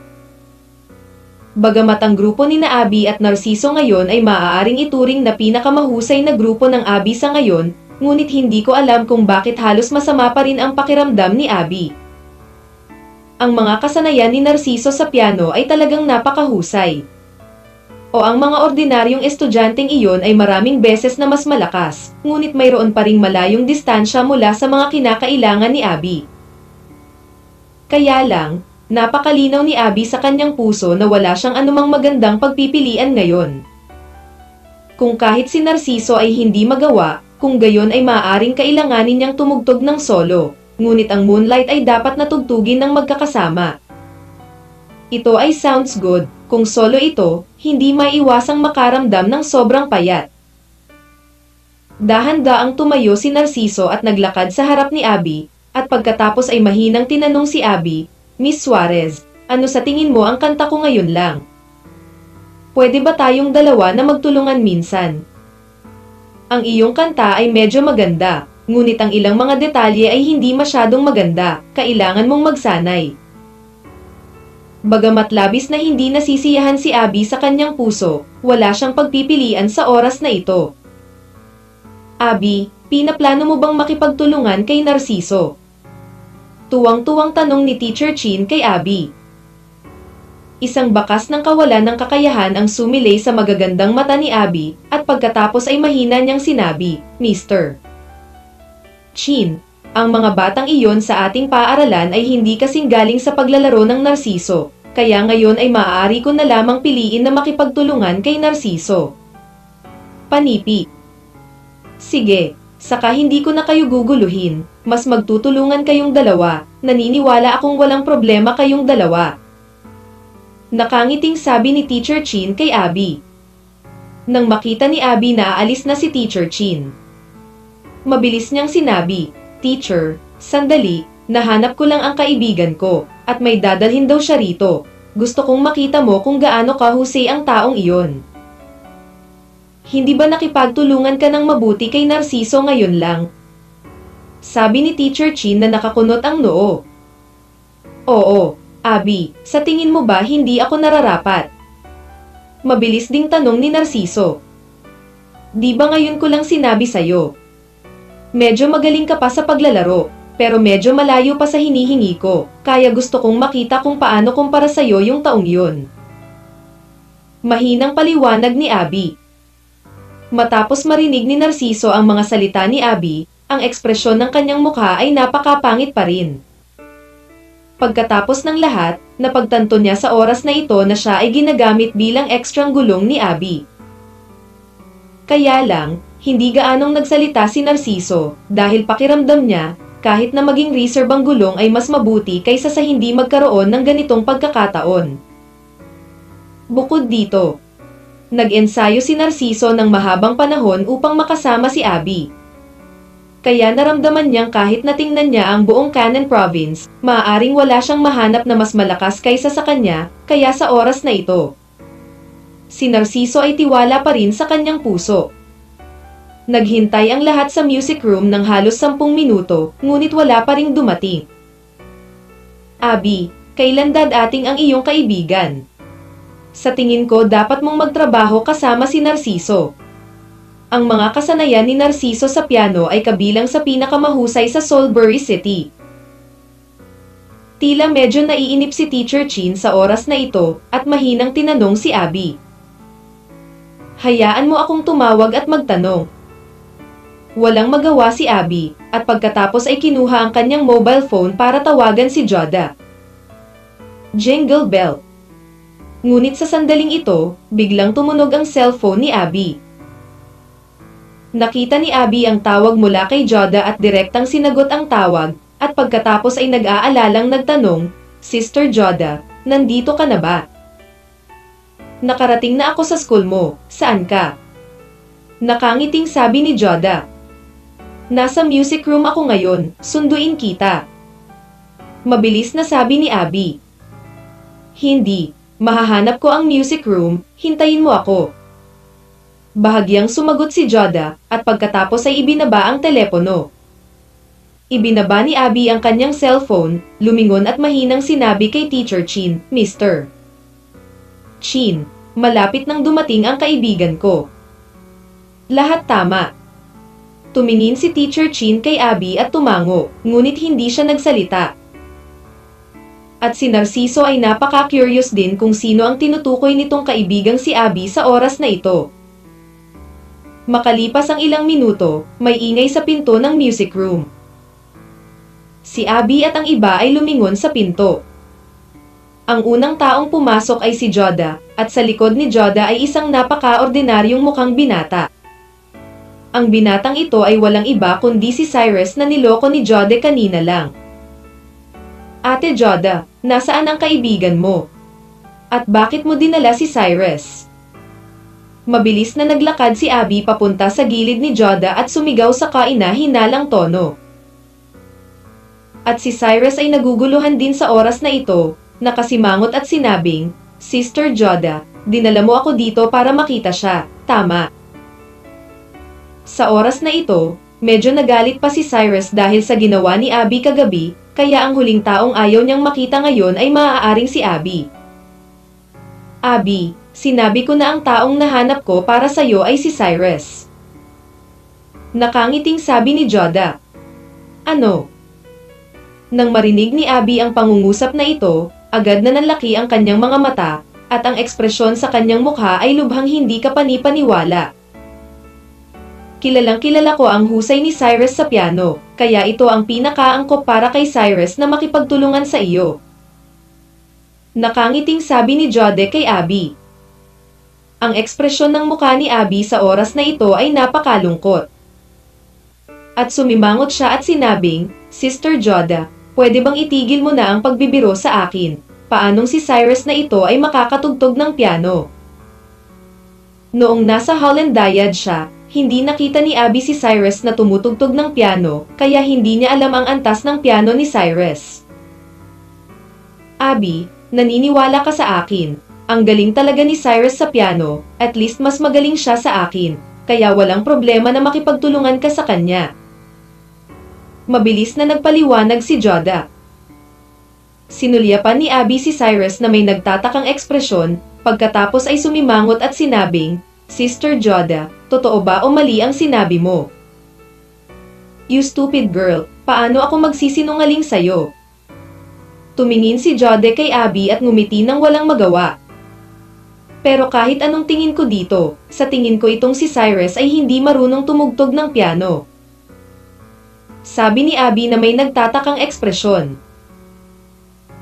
Bagamat ang grupo ni na Abby at Narciso ngayon ay maaaring ituring na pinakamahusay na grupo ng Abby sa ngayon, ngunit hindi ko alam kung bakit halos masama pa rin ang pakiramdam ni Abby. Ang mga kasanayan ni Narciso sa piano ay talagang napakahusay. O ang mga ordinaryong estudyanteng iyon ay maraming beses na mas malakas, ngunit mayroon pa ring malayong distansya mula sa mga kinakailangan ni Abby. Kaya lang, napakalinaw ni Abby sa kanyang puso na wala siyang anumang magandang pagpipilian ngayon. Kung kahit si Narciso ay hindi magawa, kung gayon ay maaaring kailanganin niyang tumugtog ng solo, ngunit ang Moonlight ay dapat natugtugin ng magkakasama. Ito ay sounds good, kung solo ito, hindi maiiwasang makaramdam ng sobrang payat. Dahan-daang tumayo si Narciso at naglakad sa harap ni Abby, at pagkatapos ay mahinang tinanong si Abby, Miss Suarez, ano sa tingin mo ang kanta ko ngayon lang? Pwede ba tayong dalawa na magtulungan minsan? Ang iyong kanta ay medyo maganda, ngunit ang ilang mga detalye ay hindi masyadong maganda, kailangan mong magsanay. Bagamat labis na hindi nasisiyahan si Abby sa kanyang puso, wala siyang pagpipilian sa oras na ito. Abby, pinaplano mo bang makipagtulungan kay Narciso? Tuwang-tuwang tanong ni Teacher Chin kay Abby. Isang bakas ng kawalan ng kakayahan ang sumilay sa magagandang mata ni Abby, at pagkatapos ay mahina niyang sinabi, Mr. Chin, ang mga batang iyon sa ating paaralan ay hindi kasing galing sa paglalaro ng Narciso, kaya ngayon ay maaari ko na lamang piliin na makipagtulungan kay Narciso. Panipi. Sige, saka hindi ko na kayo guguluhin, mas magtutulungan kayong dalawa, naniniwala akong walang problema kayong dalawa. Nakangiting sabi ni Teacher Chin kay Abby. Nang makita ni Abby na aalis na si Teacher Chin, mabilis niyang sinabi, Teacher, sandali, nahanap ko lang ang kaibigan ko, at may dadalhin daw siya rito. Gusto kong makita mo kung gaano kahusay ang taong iyon. Hindi ba nakipagtulungan ka ng mabuti kay Narciso ngayon lang? Sabi ni Teacher Chin na nakakunot ang noo. Oo, Abby, sa tingin mo ba hindi ako nararapat? Mabilis ding tanong ni Narciso. Di ba ngayon ko lang sinabi sa'yo? Medyo magaling ka pa sa paglalaro, pero medyo malayo pa sa hinihingi ko, kaya gusto kong makita kung paano kumpara sa'yo yung taong yun. Mahinang paliwanag ni Abby. Matapos marinig ni Narciso ang mga salita ni Abby, ang ekspresyon ng kanyang mukha ay napakapangit pa rin. Pagkatapos ng lahat, napagtanto niya sa oras na ito na siya ay ginagamit bilang ekstrang gulong ni Abby. Kaya lang, hindi gaanong nagsalita si Narciso, dahil pakiramdam niya, kahit na maging reserve ang gulong ay mas mabuti kaysa sa hindi magkaroon ng ganitong pagkakataon. Bukod dito, nag-ensayo si Narciso ng mahabang panahon upang makasama si Abby. kaya naramdaman niyang kahit natingnan niya ang buong Kanan Province, maaaring wala siyang mahanap na mas malakas kaysa sa kanya, kaya sa oras na ito. Si Narciso ay tiwala pa rin sa kanyang puso. Naghintay ang lahat sa music room ng halos 10 minuto, ngunit wala pa ring dumating. Abby, kailan dadating ang iyong kaibigan? Sa tingin ko dapat mong magtrabaho kasama si Narciso. Ang mga kasanayan ni Narciso sa piano ay kabilang sa pinakamahusay sa Soulbury City. Tila medyo naiinip si Teacher Chin sa oras na ito at mahinang tinanong si Abby. Hayaan mo akong tumawag at magtanong. Walang magawa si Abby at pagkatapos ay kinuha ang kanyang mobile phone para tawagan si Joda. Jingle bell. Ngunit sa sandaling ito, biglang tumunog ang cellphone ni Abby. Nakita ni Abby ang tawag mula kay Joda at direktang sinagot ang tawag, at pagkatapos ay nag-aalalang nagtanong, Sister Joda, nandito ka na ba? Nakarating na ako sa school mo, saan ka? Nakangiting sabi ni Joda. Nasa music room ako ngayon, sunduin kita. Mabilis na sabi ni Abby. Hindi, mahahanap ko ang music room, hintayin mo ako. Bahagyang sumagot si Joda, at pagkatapos ay ibinaba ang telepono. Ibinaba ni Abby ang kanyang cellphone, lumingon at mahinang sinabi kay Teacher Chin, Mr. Chin, malapit nang dumating ang kaibigan ko. Lahat tama. Tumingin si Teacher Chin kay Abby at tumango, ngunit hindi siya nagsalita. At si Narciso ay napaka-curious din kung sino ang tinutukoy nitong kaibigang si Abby sa oras na ito. Makalipas ang ilang minuto, may ingay sa pinto ng music room. Si Abby at ang iba ay lumingon sa pinto. Ang unang taong pumasok ay si Joda, at sa likod ni Joda ay isang napaka-ordinaryong mukhang binata. Ang binatang ito ay walang iba kundi si Cyrus na niloko ni Joda kanina lang. Ate Joda, nasaan ang kaibigan mo? At bakit mo dinala si Cyrus? Mabilis na naglakad si Abby papunta sa gilid ni Joda at sumigaw sa kaina-hinalang tono. At si Cyrus ay naguguluhan din sa oras na ito, nakasimangot at sinabing, Sister Joda, dinala mo ako dito para makita siya, tama. Sa oras na ito, medyo nagalit pa si Cyrus dahil sa ginawa ni Abby kagabi, kaya ang huling taong ayaw niyang makita ngayon ay maaaring si Abby. Abby, sinabi ko na ang taong nahanap ko para sa'yo ay si Cyrus. Nakangiting sabi ni Joda. Ano? Nang marinig ni Abby ang pangungusap na ito, agad na nanlaki ang kanyang mga mata, at ang ekspresyon sa kanyang mukha ay lubhang hindi kapani-paniwala. Kilalang kilala ko ang husay ni Cyrus sa piano, kaya ito ang pinakaangkop para kay Cyrus na makipagtulungan sa iyo. Nakangiting sabi ni Jode kay Abby. Ang ekspresyon ng mukha ni Abby sa oras na ito ay napakalungkot. At sumimangot siya at sinabing, Sister Joda, pwede bang itigil mo na ang pagbibiro sa akin? Paanong si Cyrus na ito ay makakatugtog ng piano? Noong nasa Hollandayad siya, hindi nakita ni Abby si Cyrus na tumutugtog ng piano, kaya hindi niya alam ang antas ng piano ni Cyrus. Abby, naniniwala ka sa akin. Ang galing talaga ni Cyrus sa piano, at least mas magaling siya sa akin, kaya walang problema na makipagtulungan ka sa kanya. Mabilis na nagpaliwanag si Joda. Sinulyapan ni Abby si Cyrus na may nagtatakang ekspresyon, pagkatapos ay sumimangot at sinabing, Sister Joda, totoo ba o mali ang sinabi mo? You stupid girl, paano ako magsisinungaling sa'yo? Tumingin si Jode kay Abby at ngumiti nang walang magawa. Pero kahit anong tingin ko dito, sa tingin ko itong si Cyrus ay hindi marunong tumugtog ng piano. Sabi ni Abby na may nagtatakang ekspresyon.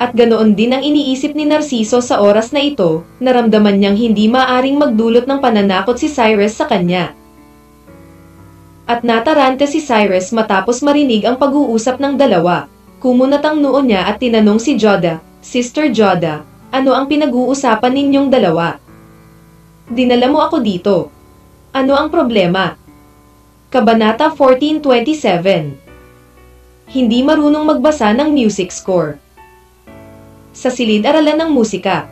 At ganoon din ang iniisip ni Narciso sa oras na ito, naramdaman niyang hindi maaring magdulot ng pananakot si Cyrus sa kanya. At natarante si Cyrus matapos marinig ang pag-uusap ng dalawa. Kumunat ang noo niya at tinanong si Joda, Sister Joda, ano ang pinag-uusapan ninyong dalawa? Dinala mo ako dito. Ano ang problema? Kabanata 1427. Hindi marunong magbasa ng music score. Sa silid-aralan ng musika.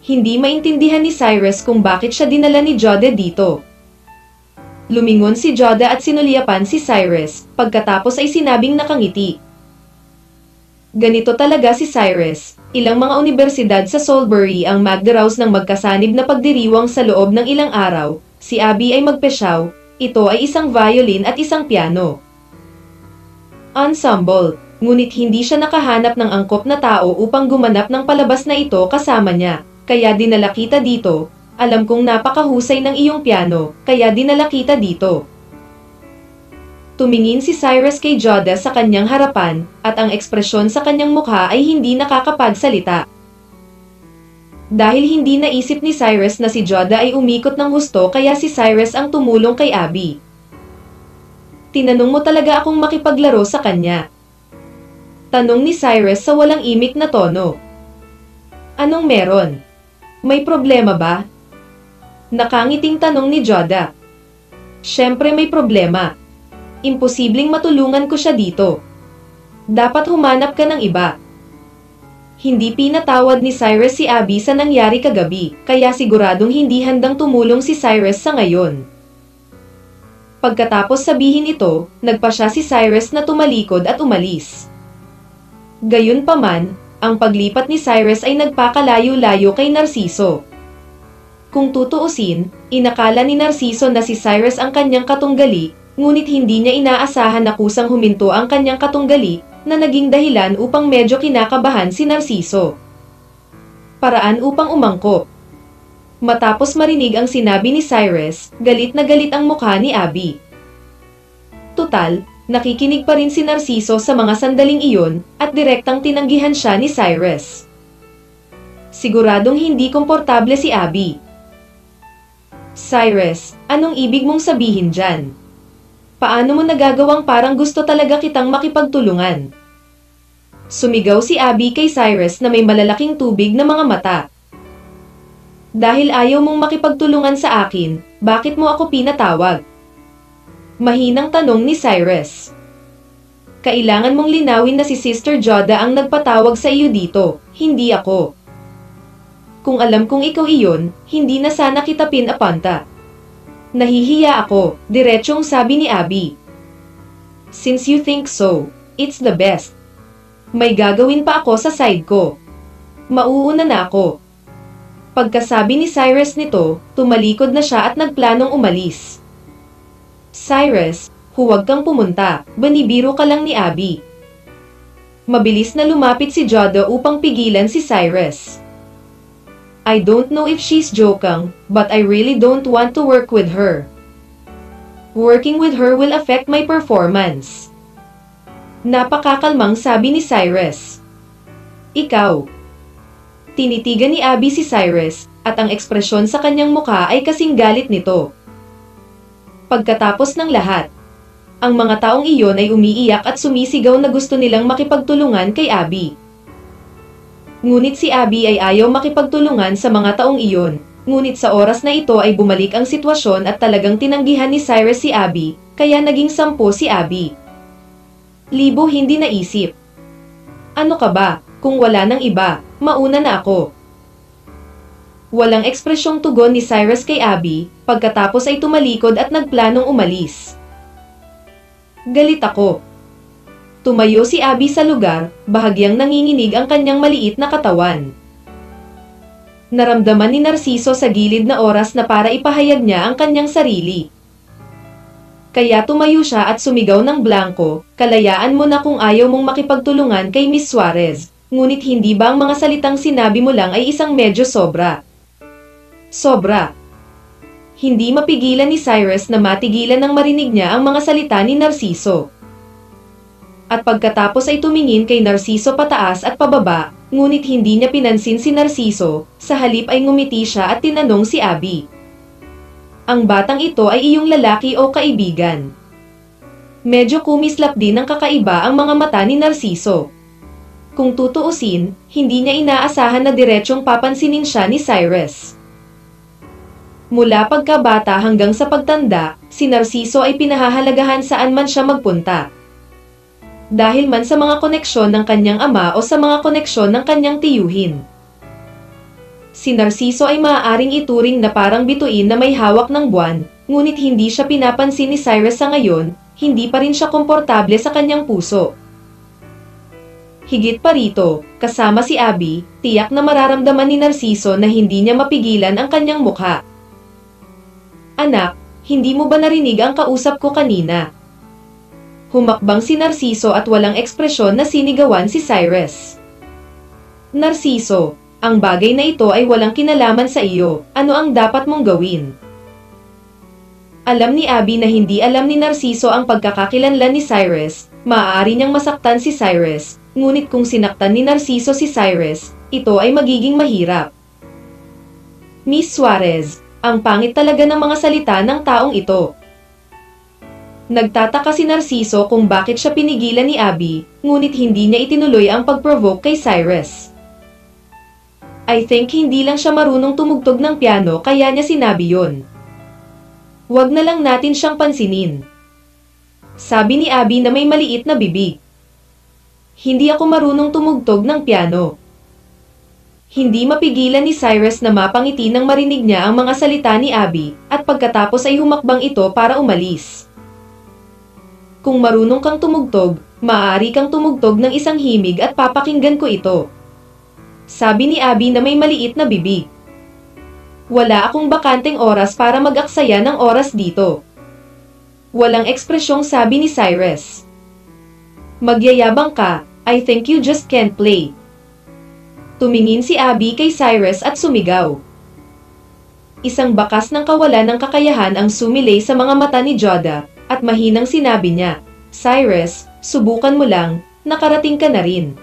Hindi maintindihan ni Cyrus kung bakit siya dinala ni Joda dito. Lumingon si Joda at sinulyapan si Cyrus, pagkatapos ay sinabing nakangiti. Ganito talaga si Cyrus, ilang mga universidad sa Salisbury ang magdaraos ng magkasanib na pagdiriwang sa loob ng ilang araw, si Abby ay magpesyaw, ito ay isang violin at isang piano. Ensemble, ngunit hindi siya nakahanap ng angkop na tao upang gumanap ng palabas na ito kasama niya, kaya dinala kita dito, alam kong napakahusay ng iyong piano, kaya dinala kita dito. Tumingin si Cyrus kay Joda sa kanyang harapan, at ang ekspresyon sa kanyang mukha ay hindi nakakapagsalita. Dahil hindi naisip ni Cyrus na si Joda ay umikot ng husto kaya si Cyrus ang tumulong kay Abby. Tinanong mo talaga akong makipaglaro sa kanya? Tanong ni Cyrus sa walang imik na tono. Anong meron? May problema ba? Nakangiting tanong ni Joda. Siyempre may problema. Imposibleng matulungan ko siya dito. Dapat humanap ka ng iba. Hindi pinatawad ni Cyrus si Abby sa nangyari kagabi, kaya siguradong hindi handang tumulong si Cyrus sa ngayon. Pagkatapos sabihin ito, nagpa siya si Cyrus na tumalikod at umalis. Gayunpaman, ang paglipat ni Cyrus ay nagpakalayo-layo kay Narciso. Kung tutuusin, inakala ni Narciso na si Cyrus ang kanyang katunggali, ngunit hindi niya inaasahan na kusang huminto ang kanyang katunggali, na naging dahilan upang medyo kinakabahan si Narciso. Paraan upang umangkop. Matapos marinig ang sinabi ni Cyrus, galit na galit ang mukha ni Abby. Tutal, nakikinig pa rin si Narciso sa mga sandaling iyon, at direktang tinanggihan siya ni Cyrus. Siguradong hindi komportable si Abby. Cyrus, anong ibig mong sabihin dyan? Paano mo nagagawang parang gusto talaga kitang makipagtulungan? Sumigaw si Abby kay Cyrus na may malalaking tubig na mga mata. Dahil ayaw mong makipagtulungan sa akin, bakit mo ako pinatawag? Mahinang tanong ni Cyrus. Kailangan mong linawin na si Sister Joda ang nagpatawag sa iyo dito, hindi ako. Kung alam kong ikaw iyon, hindi na sana kita pinapunta. Nahihiya ako, diretsyong sabi ni Abby. Since you think so, it's the best. May gagawin pa ako sa side ko. Mauuna na ako. Pagkasabi ni Cyrus nito, tumalikod na siya at nagplanong umalis. Cyrus, huwag kang pumunta, banibiro ka lang ni Abby. Mabilis na lumapit si Joda upang pigilan si Cyrus. I don't know if she's joking, but I really don't want to work with her. Working with her will affect my performance. Napakakalmang sabi ni Cyrus. Ikaw. Tinitigan ni Abby si Cyrus, at ang ekspresyon sa kanyang mukha ay kasing galit nito. Pagkatapos ng lahat, ang mga taong iyon ay umiiyak at sumisigaw na gusto nilang makipagtulungan kay Abby. Ngunit si Abby ay ayaw makipagtulungan sa mga taong iyon, ngunit sa oras na ito ay bumalik ang sitwasyon at talagang tinanggihan ni Cyrus si Abby, kaya naging 10 si Abby. Libo hindi naisip. Ano ka ba, kung wala nang iba, mauna na ako. Walang ekspresyong tugon ni Cyrus kay Abby, pagkatapos ay tumalikod at nagplanong umalis. Galit ako. Tumayo si Abby sa lugar, bahagyang nanginginig ang kanyang maliit na katawan. Naramdaman ni Narciso sa gilid na oras na para ipahayag niya ang kanyang sarili. Kaya tumayo siya at sumigaw ng blanko, kalayaan mo na kung ayaw mong makipagtulungan kay Miss Suarez, ngunit hindi ba ang mga salitang sinabi mo lang ay isang medyo sobra? Sobra. Hindi mapigilan ni Cyrus na matigilan nang marinig niya ang mga salita ni Narciso. At pagkatapos ay tumingin kay Narciso pataas at pababa, ngunit hindi niya pinansin si Narciso, sa halip ay ngumiti siya at tinanong si Abby. Ang batang ito ay iyong lalaki o kaibigan? Medyo kumislap din ng kakaiba ang mga mata ni Narciso. Kung tutuusin, hindi niya inaasahan na diretsyong papansinin siya ni Cyrus. Mula pagkabata hanggang sa pagtanda, si Narciso ay pinahahalagahan saan man siya magpunta. Dahil man sa mga koneksyon ng kanyang ama o sa mga koneksyon ng kanyang tiyuhin. Si Narciso ay maaaring ituring na parang bituin na may hawak ng buwan, ngunit hindi siya pinapansin ni Cyrus sa ngayon, hindi pa rin siya komportable sa kanyang puso. Higit pa rito, kasama si Abby, tiyak na mararamdaman ni Narciso na hindi niya mapigilan ang kanyang mukha. Anak, hindi mo ba narinig ang kausap ko kanina? Humakbang si Narciso at walang ekspresyon na sinigawan si Cyrus. Narciso, ang bagay na ito ay walang kinalaman sa iyo, ano ang dapat mong gawin? Alam ni Abby na hindi alam ni Narciso ang pagkakakilanlan ni Cyrus, maaari niyang masaktan si Cyrus, ngunit kung sinaktan ni Narciso si Cyrus, ito ay magiging mahirap. Miss Suarez, ang pangit talaga ng mga salita ng taong ito. Nagtataka si Narciso kung bakit siya pinigilan ni Abby, ngunit hindi niya itinuloy ang pag-provoke kay Cyrus. I think hindi lang siya marunong tumugtog ng piano kaya niya sinabi yon. Huwag na lang natin siyang pansinin. Sabi ni Abby na may maliit na bibig. Hindi ako marunong tumugtog ng piano. Hindi mapigilan ni Cyrus na mapangiti nang marinig niya ang mga salita ni Abby, at pagkatapos ay humakbang ito para umalis. Kung marunong kang tumugtog, maaari kang tumugtog ng isang himig at papakinggan ko ito. Sabi ni Abby na may maliit na bibig. Wala akong bakanteng oras para mag-aksaya ng oras dito. Walang ekspresyong sabi ni Cyrus. Magyayabang ka, I think you just can't play. Tumingin si Abby kay Cyrus at sumigaw. Isang bakas ng kawalan ng kakayahan ang sumilay sa mga mata ni Joda, at mahinang sinabi niya, Cyrus, subukan mo lang, nakarating ka na rin.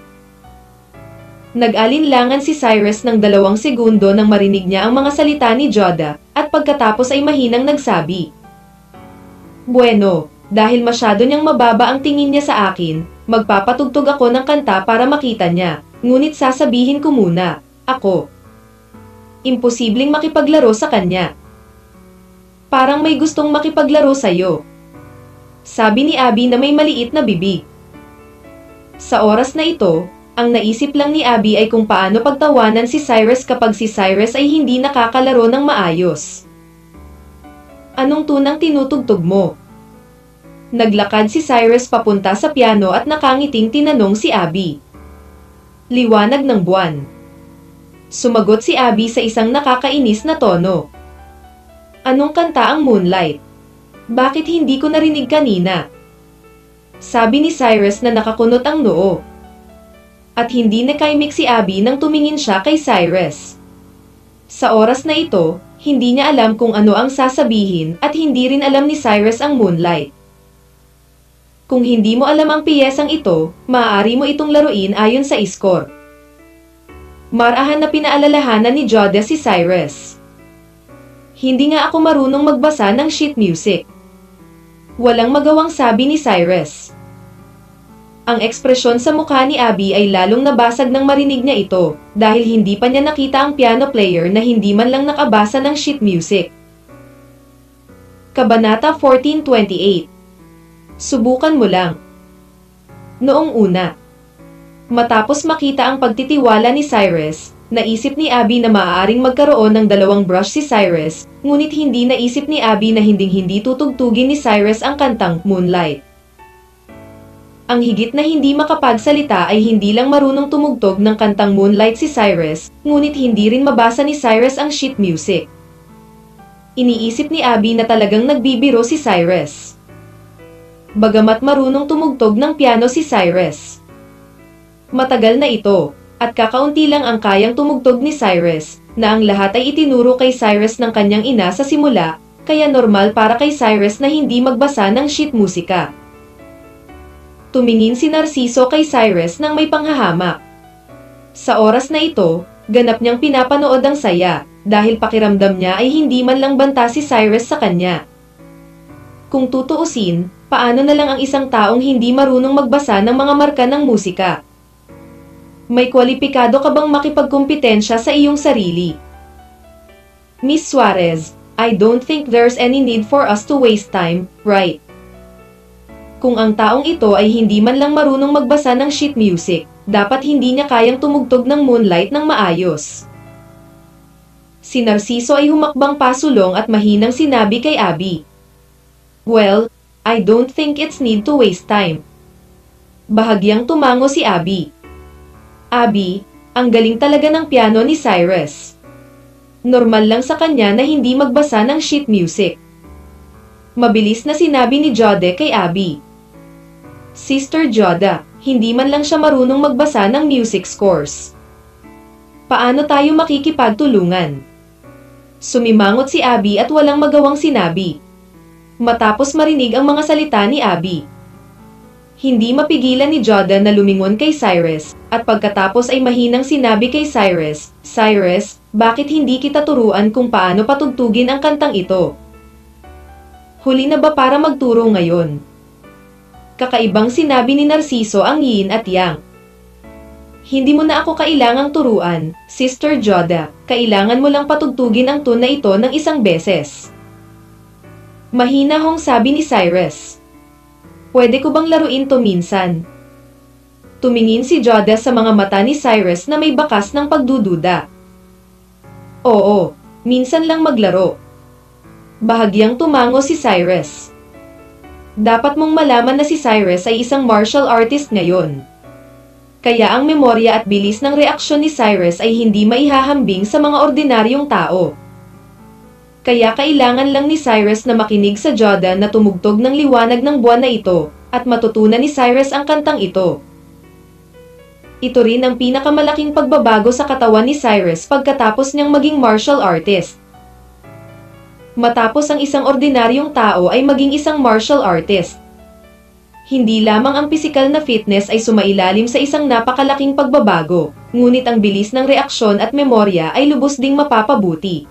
Nag-alinlangan si Cyrus ng 2 segundo nang marinig niya ang mga salita ni Joda, at pagkatapos ay mahinang nagsabi. Bueno, dahil masyado niyang mababa ang tingin niya sa akin, magpapatugtog ako ng kanta para makita niya. Ngunit sasabihin ko muna, ako. Imposibleng makipaglaro sa kanya. Parang may gustong makipaglaro sa'yo. Sabi ni Abby na may maliit na bibig. Sa oras na ito, ang naisip lang ni Abby ay kung paano pagtawanan si Cyrus kapag si Cyrus ay hindi nakakalaro ng maayos. Anong tunang tinutugtog mo? Naglakad si Cyrus papunta sa piano at nakangiting tinanong si Abby. Liwanag ng buwan. Sumagot si Abby sa isang nakakainis na tono. Anong kanta ang Moonlight? Bakit hindi ko narinig kanina? Sabi ni Cyrus na nakakunot ang noo. At hindi nakaimik si Abby nang tumingin siya kay Cyrus. Sa oras na ito, hindi niya alam kung ano ang sasabihin at hindi rin alam ni Cyrus ang Moonlight. Kung hindi mo alam ang piyesang ito, maaari mo itong laruin ayon sa score. Marahan na pinaalalahanan ni Joda si Cyrus. Hindi nga ako marunong magbasa ng sheet music. Walang magawang sabi ni Cyrus. Ang ekspresyon sa mukha ni Abby ay lalong nabasag nang marinig niya ito, dahil hindi pa niya nakita ang piano player na hindi man lang nakabasa ng sheet music. Kabanata 14:28. Subukan mo lang. Noong una, matapos makita ang pagtitiwala ni Cyrus, naisip ni Abby na maaaring magkaroon ng 2 brush si Cyrus, ngunit hindi naisip ni Abby na hinding-hindi tutugtugin ni Cyrus ang kantang Moonlight. Ang higit na hindi makapagsalita ay hindi lang marunong tumugtog ng kantang Moonlight si Cyrus, ngunit hindi rin mabasa ni Cyrus ang sheet music. Iniisip ni Abby na talagang nagbibiro si Cyrus. Bagamat marunong tumugtog ng piano si Cyrus. Matagal na ito, at kakaunti lang ang kayang tumugtog ni Cyrus, na ang lahat ay itinuro kay Cyrus ng kanyang ina sa simula, kaya normal para kay Cyrus na hindi magbasa ng sheet musika. Tumingin si Narciso kay Cyrus nang may panghahamak. Sa oras na ito, ganap niyang pinapanood ang saya, dahil pakiramdam niya ay hindi man lang banta si Cyrus sa kanya. Kung tutuusin, paano na lang ang isang taong hindi marunong magbasa ng mga marka ng musika? May kwalipikado ka bang makipagkumpetensya sa iyong sarili? Miss Suarez, I don't think there's any need for us to waste time, right? Kung ang taong ito ay hindi man lang marunong magbasa ng sheet music, dapat hindi niya kayang tumugtog ng Moonlight ng maayos. Si Narciso ay humakbang pasulong at mahinang sinabi kay Abby. Well, I don't think it's need to waste time. Bahagyang tumango si Abby. Abby, ang galing talaga ng piano ni Cyrus. Normal lang sa kanya na hindi magbasa ng sheet music. Mabilis na sinabi ni Jode kay Abby. Sister Joda, hindi man lang siya marunong magbasa ng music scores. Paano tayo makikipagtulungan? Sumimangot si Abby at walang magawang sinabi. Matapos marinig ang mga salita ni Abby. Hindi mapigilan ni Joda na lumingon kay Cyrus, at pagkatapos ay mahinang sinabi kay Cyrus, Cyrus, bakit hindi kita turuan kung paano patugtugin ang kantang ito? Huli na ba para magturo ngayon? Kakaibang sinabi ni Narciso ang yin at yang. Hindi mo na ako kailangang turuan, Sister Joda, kailangan mo lang patugtugin ang tune na ito ng isang beses. Mahina hong sabi ni Cyrus. Pwede ko bang laruin to minsan? Tumingin si Joda sa mga mata ni Cyrus na may bakas ng pagdududa. Oo, minsan lang maglaro. Bahagyang tumango si Cyrus. Dapat mong malaman na si Cyrus ay isang martial artist ngayon. Kaya ang memorya at bilis ng reaksyon ni Cyrus ay hindi maihahambing sa mga ordinaryong tao. Kaya kailangan lang ni Cyrus na makinig sa Joda na tumugtog ng liwanag ng buwan na ito, at matutunan ni Cyrus ang kantang ito. Ito rin ang pinakamalaking pagbabago sa katawan ni Cyrus pagkatapos niyang maging martial artist. Matapos ang isang ordinaryong tao ay maging isang martial artist. Hindi lamang ang pisikal na fitness ay sumailalim sa isang napakalaking pagbabago, ngunit ang bilis ng reaksyon at memorya ay lubos ding mapapabuti.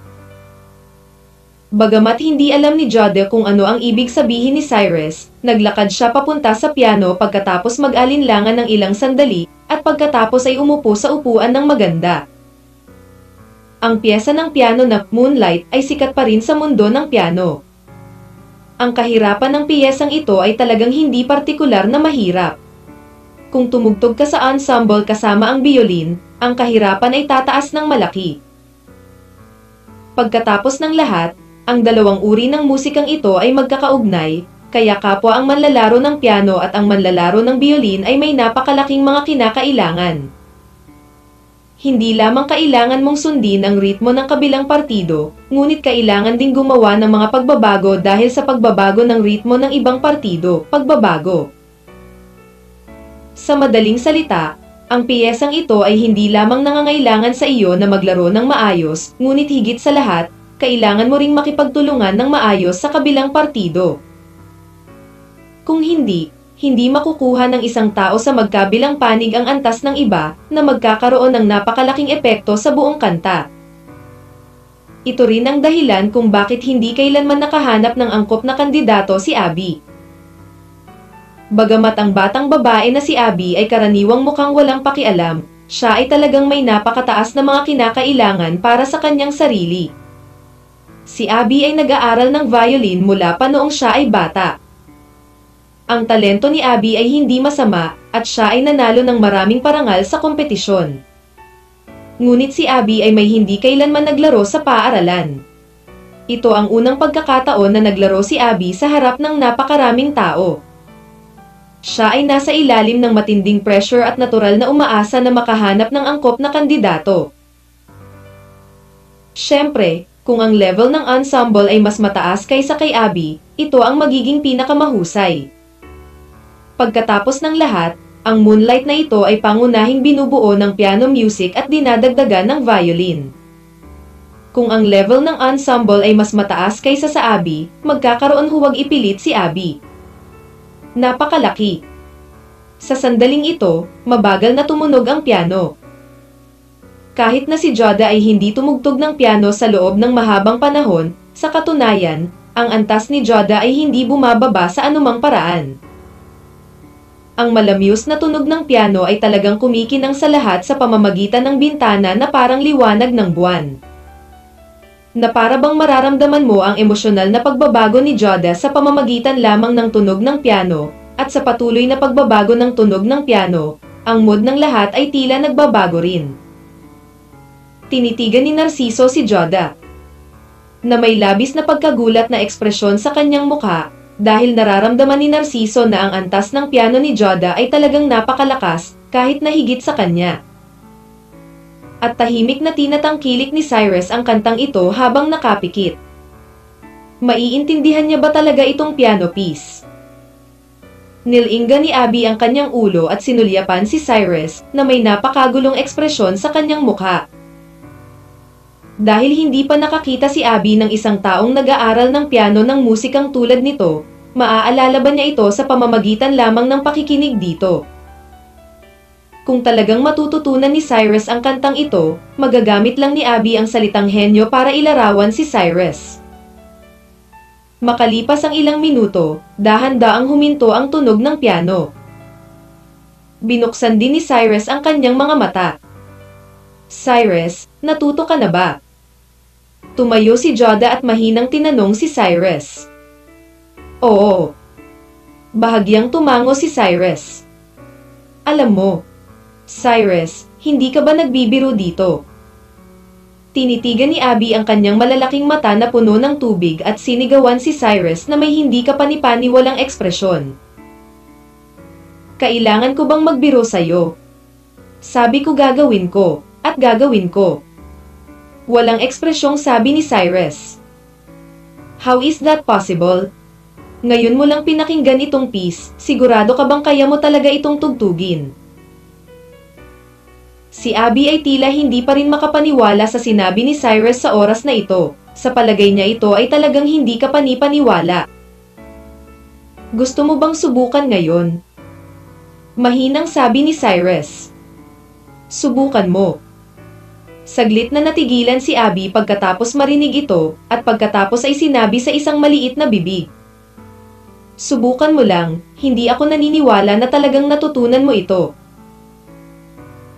Bagamat hindi alam ni Joda kung ano ang ibig sabihin ni Cyrus, naglakad siya papunta sa piano pagkatapos mag-alinlangan ng ilang sandali, at pagkatapos ay umupo sa upuan ng maganda. Ang piyesa ng piano na Moonlight ay sikat pa rin sa mundo ng piano. Ang kahirapan ng piyesang ito ay talagang hindi partikular na mahirap. Kung tumugtog ka sa ensemble kasama ang biolin, ang kahirapan ay tataas ng malaki. Pagkatapos ng lahat, ang dalawang uri ng musikang ito ay magkakaugnay, kaya kapwa ang manlalaro ng piano at ang manlalaro ng biolin ay may napakalaking mga kinakailangan. Hindi lamang kailangan mong sundin ang ritmo ng kabilang partido, ngunit kailangan ding gumawa ng mga pagbabago dahil sa pagbabago ng ritmo ng ibang partido, pagbabago. Sa madaling salita, ang piyesang ito ay hindi lamang nangangailangan sa iyo na maglaro ng maayos, ngunit higit sa lahat, kailangan mo ring makipagtulungan ng maayos sa kabilang partido. Kung hindi makukuha ng isang tao sa magkabilang panig ang antas ng iba na magkakaroon ng napakalaking epekto sa buong kanta. Ito rin ang dahilan kung bakit hindi kailanman nakahanap ng angkop na kandidato si Abby. Bagamat ang batang babae na si Abby ay karaniwang mukhang walang pakialam, siya ay talagang may napakataas na mga kinakailangan para sa kanyang sarili. Si Abby ay nag-aaral ng violin mula pa noong siya ay bata. Ang talento ni Abby ay hindi masama, at siya ay nanalo ng maraming parangal sa kompetisyon. Ngunit si Abby ay may hindi kailanman naglaro sa paaralan. Ito ang unang pagkakataon na naglaro si Abby sa harap ng napakaraming tao. Siya ay nasa ilalim ng matinding pressure at natural na umaasa na makahanap ng angkop na kandidato. Siyempre, kung ang level ng ensemble ay mas mataas kaysa kay Abby, ito ang magiging pinakamahusay. Pagkatapos ng lahat, ang Moonlight na ito ay pangunahing binubuo ng piano music at dinadagdagan ng violin. Kung ang level ng ensemble ay mas mataas kaysa sa Abby, magkakaroon huwag ipilit si Abby. Napakalaki. Sa sandaling ito, mabagal na tumunog ang piano. Kahit na si Joda ay hindi tumugtog ng piano sa loob ng mahabang panahon, sa katunayan, ang antas ni Joda ay hindi bumababa sa anumang paraan. Ang malamyos na tunog ng piano ay talagang kumikinang sa lahat sa pamamagitan ng bintana na parang liwanag ng buwan. Na para bang mararamdaman mo ang emosyonal na pagbabago ni Joda sa pamamagitan lamang ng tunog ng piano, at sa patuloy na pagbabago ng tunog ng piano, ang mood ng lahat ay tila nagbabago rin. Tinitigan ni Narciso si Joda, na may labis na pagkagulat na ekspresyon sa kanyang mukha, dahil nararamdaman ni Narciso na ang antas ng piano ni Joda ay talagang napakalakas, kahit na higit sa kanya. At tahimik na tinatangkilik ni Cyrus ang kantang ito habang nakapikit. Maiintindihan niya ba talaga itong piano piece? Nilinga ni Abby ang kanyang ulo at sinulyapan si Cyrus na may napakagulong ekspresyon sa kanyang mukha. Dahil hindi pa nakakita si Abby ng isang taong nag-aaral ng piano ng musikang tulad nito, maaalala ba niya ito sa pamamagitan lamang ng pakikinig dito? Kung talagang matututunan ni Cyrus ang kantang ito, magagamit lang ni Abby ang salitang henyo para ilarawan si Cyrus. Makalipas ang ilang minuto, dahan-daang huminto ang tunog ng piano. Binuksan din ni Cyrus ang kanyang mga mata. Cyrus, natuto ka na ba? Tumayo si Joda at mahinang tinanong si Cyrus. Oo. Bahagyang tumango si Cyrus. Alam mo, Cyrus, hindi ka ba nagbibiro dito? Tinitigan ni Abby ang kanyang malalaking mata na puno ng tubig at sinigawan si Cyrus na may hindi kapani-paniwalang ekspresyon. Kailangan ko bang magbiro sa'yo? Sabi ko gagawin ko, at gagawin ko. Walang ekspresyong sabi ni Cyrus. How is that possible? Ngayon mo lang pinakinggan itong piece, sigurado ka bang kaya mo talaga itong tugtugin? Si Abby ay tila hindi pa rin makapaniwala sa sinabi ni Cyrus sa oras na ito. Sa palagay niya ito ay talagang hindi kapani-paniwala. Gusto mo bang subukan ngayon? Mahinang sabi ni Cyrus. Subukan mo. Saglit na natigilan si Abby pagkatapos marinig ito, at pagkatapos ay sinabi sa isang maliit na bibig. Subukan mo lang, hindi ako naniniwala na talagang natutunan mo ito.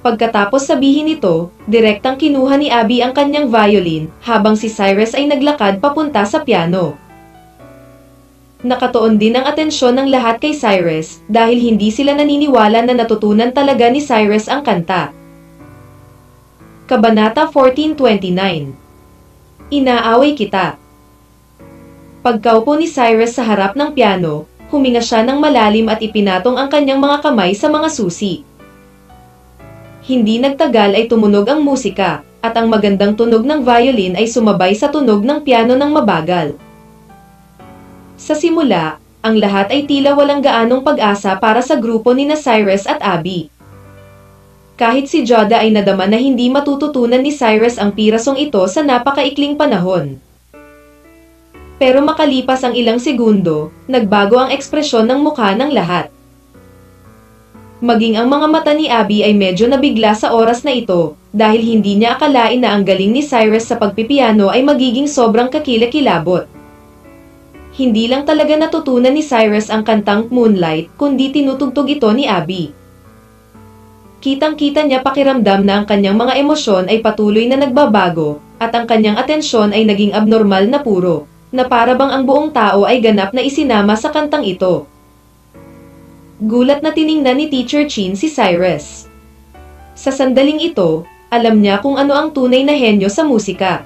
Pagkatapos sabihin ito, direktang kinuha ni Abby ang kanyang violin, habang si Cyrus ay naglakad papunta sa piano. Nakatuon din ang atensyon ng lahat kay Cyrus, dahil hindi sila naniniwala na natutunan talaga ni Cyrus ang kanta. Kabanata 14:29. Inaaway kita. Pagkaupo ni Cyrus sa harap ng piano, huminga siya ng malalim at ipinatong ang kanyang mga kamay sa mga susi. Hindi nagtagal ay tumunog ang musika, at ang magandang tunog ng violin ay sumabay sa tunog ng piano ng mabagal. Sa simula, ang lahat ay tila walang gaanong pag-asa para sa grupo ni Cyrus at Abby. Kahit si Joda ay nadama na hindi matututunan ni Cyrus ang pirasong ito sa napakaikling panahon. Pero makalipas ang ilang segundo, nagbago ang ekspresyon ng mukha ng lahat. Maging ang mga mata ni Abby ay medyo nabigla sa oras na ito, dahil hindi niya akalain na ang galing ni Cyrus sa pagpipiano ay magiging sobrang kakilakilabot. Hindi lang talaga natutunan ni Cyrus ang kantang Moonlight, kundi tinutugtog ito ni Abby. Kitang-kita niya pakiramdam na ang kanyang mga emosyon ay patuloy na nagbabago, at ang kanyang atensyon ay naging abnormal na puro, na para bang ang buong tao ay ganap na isinama sa kantang ito. Gulat na tiningnan ni Teacher Chin si Cyrus. Sa sandaling ito, alam niya kung ano ang tunay na henyo sa musika.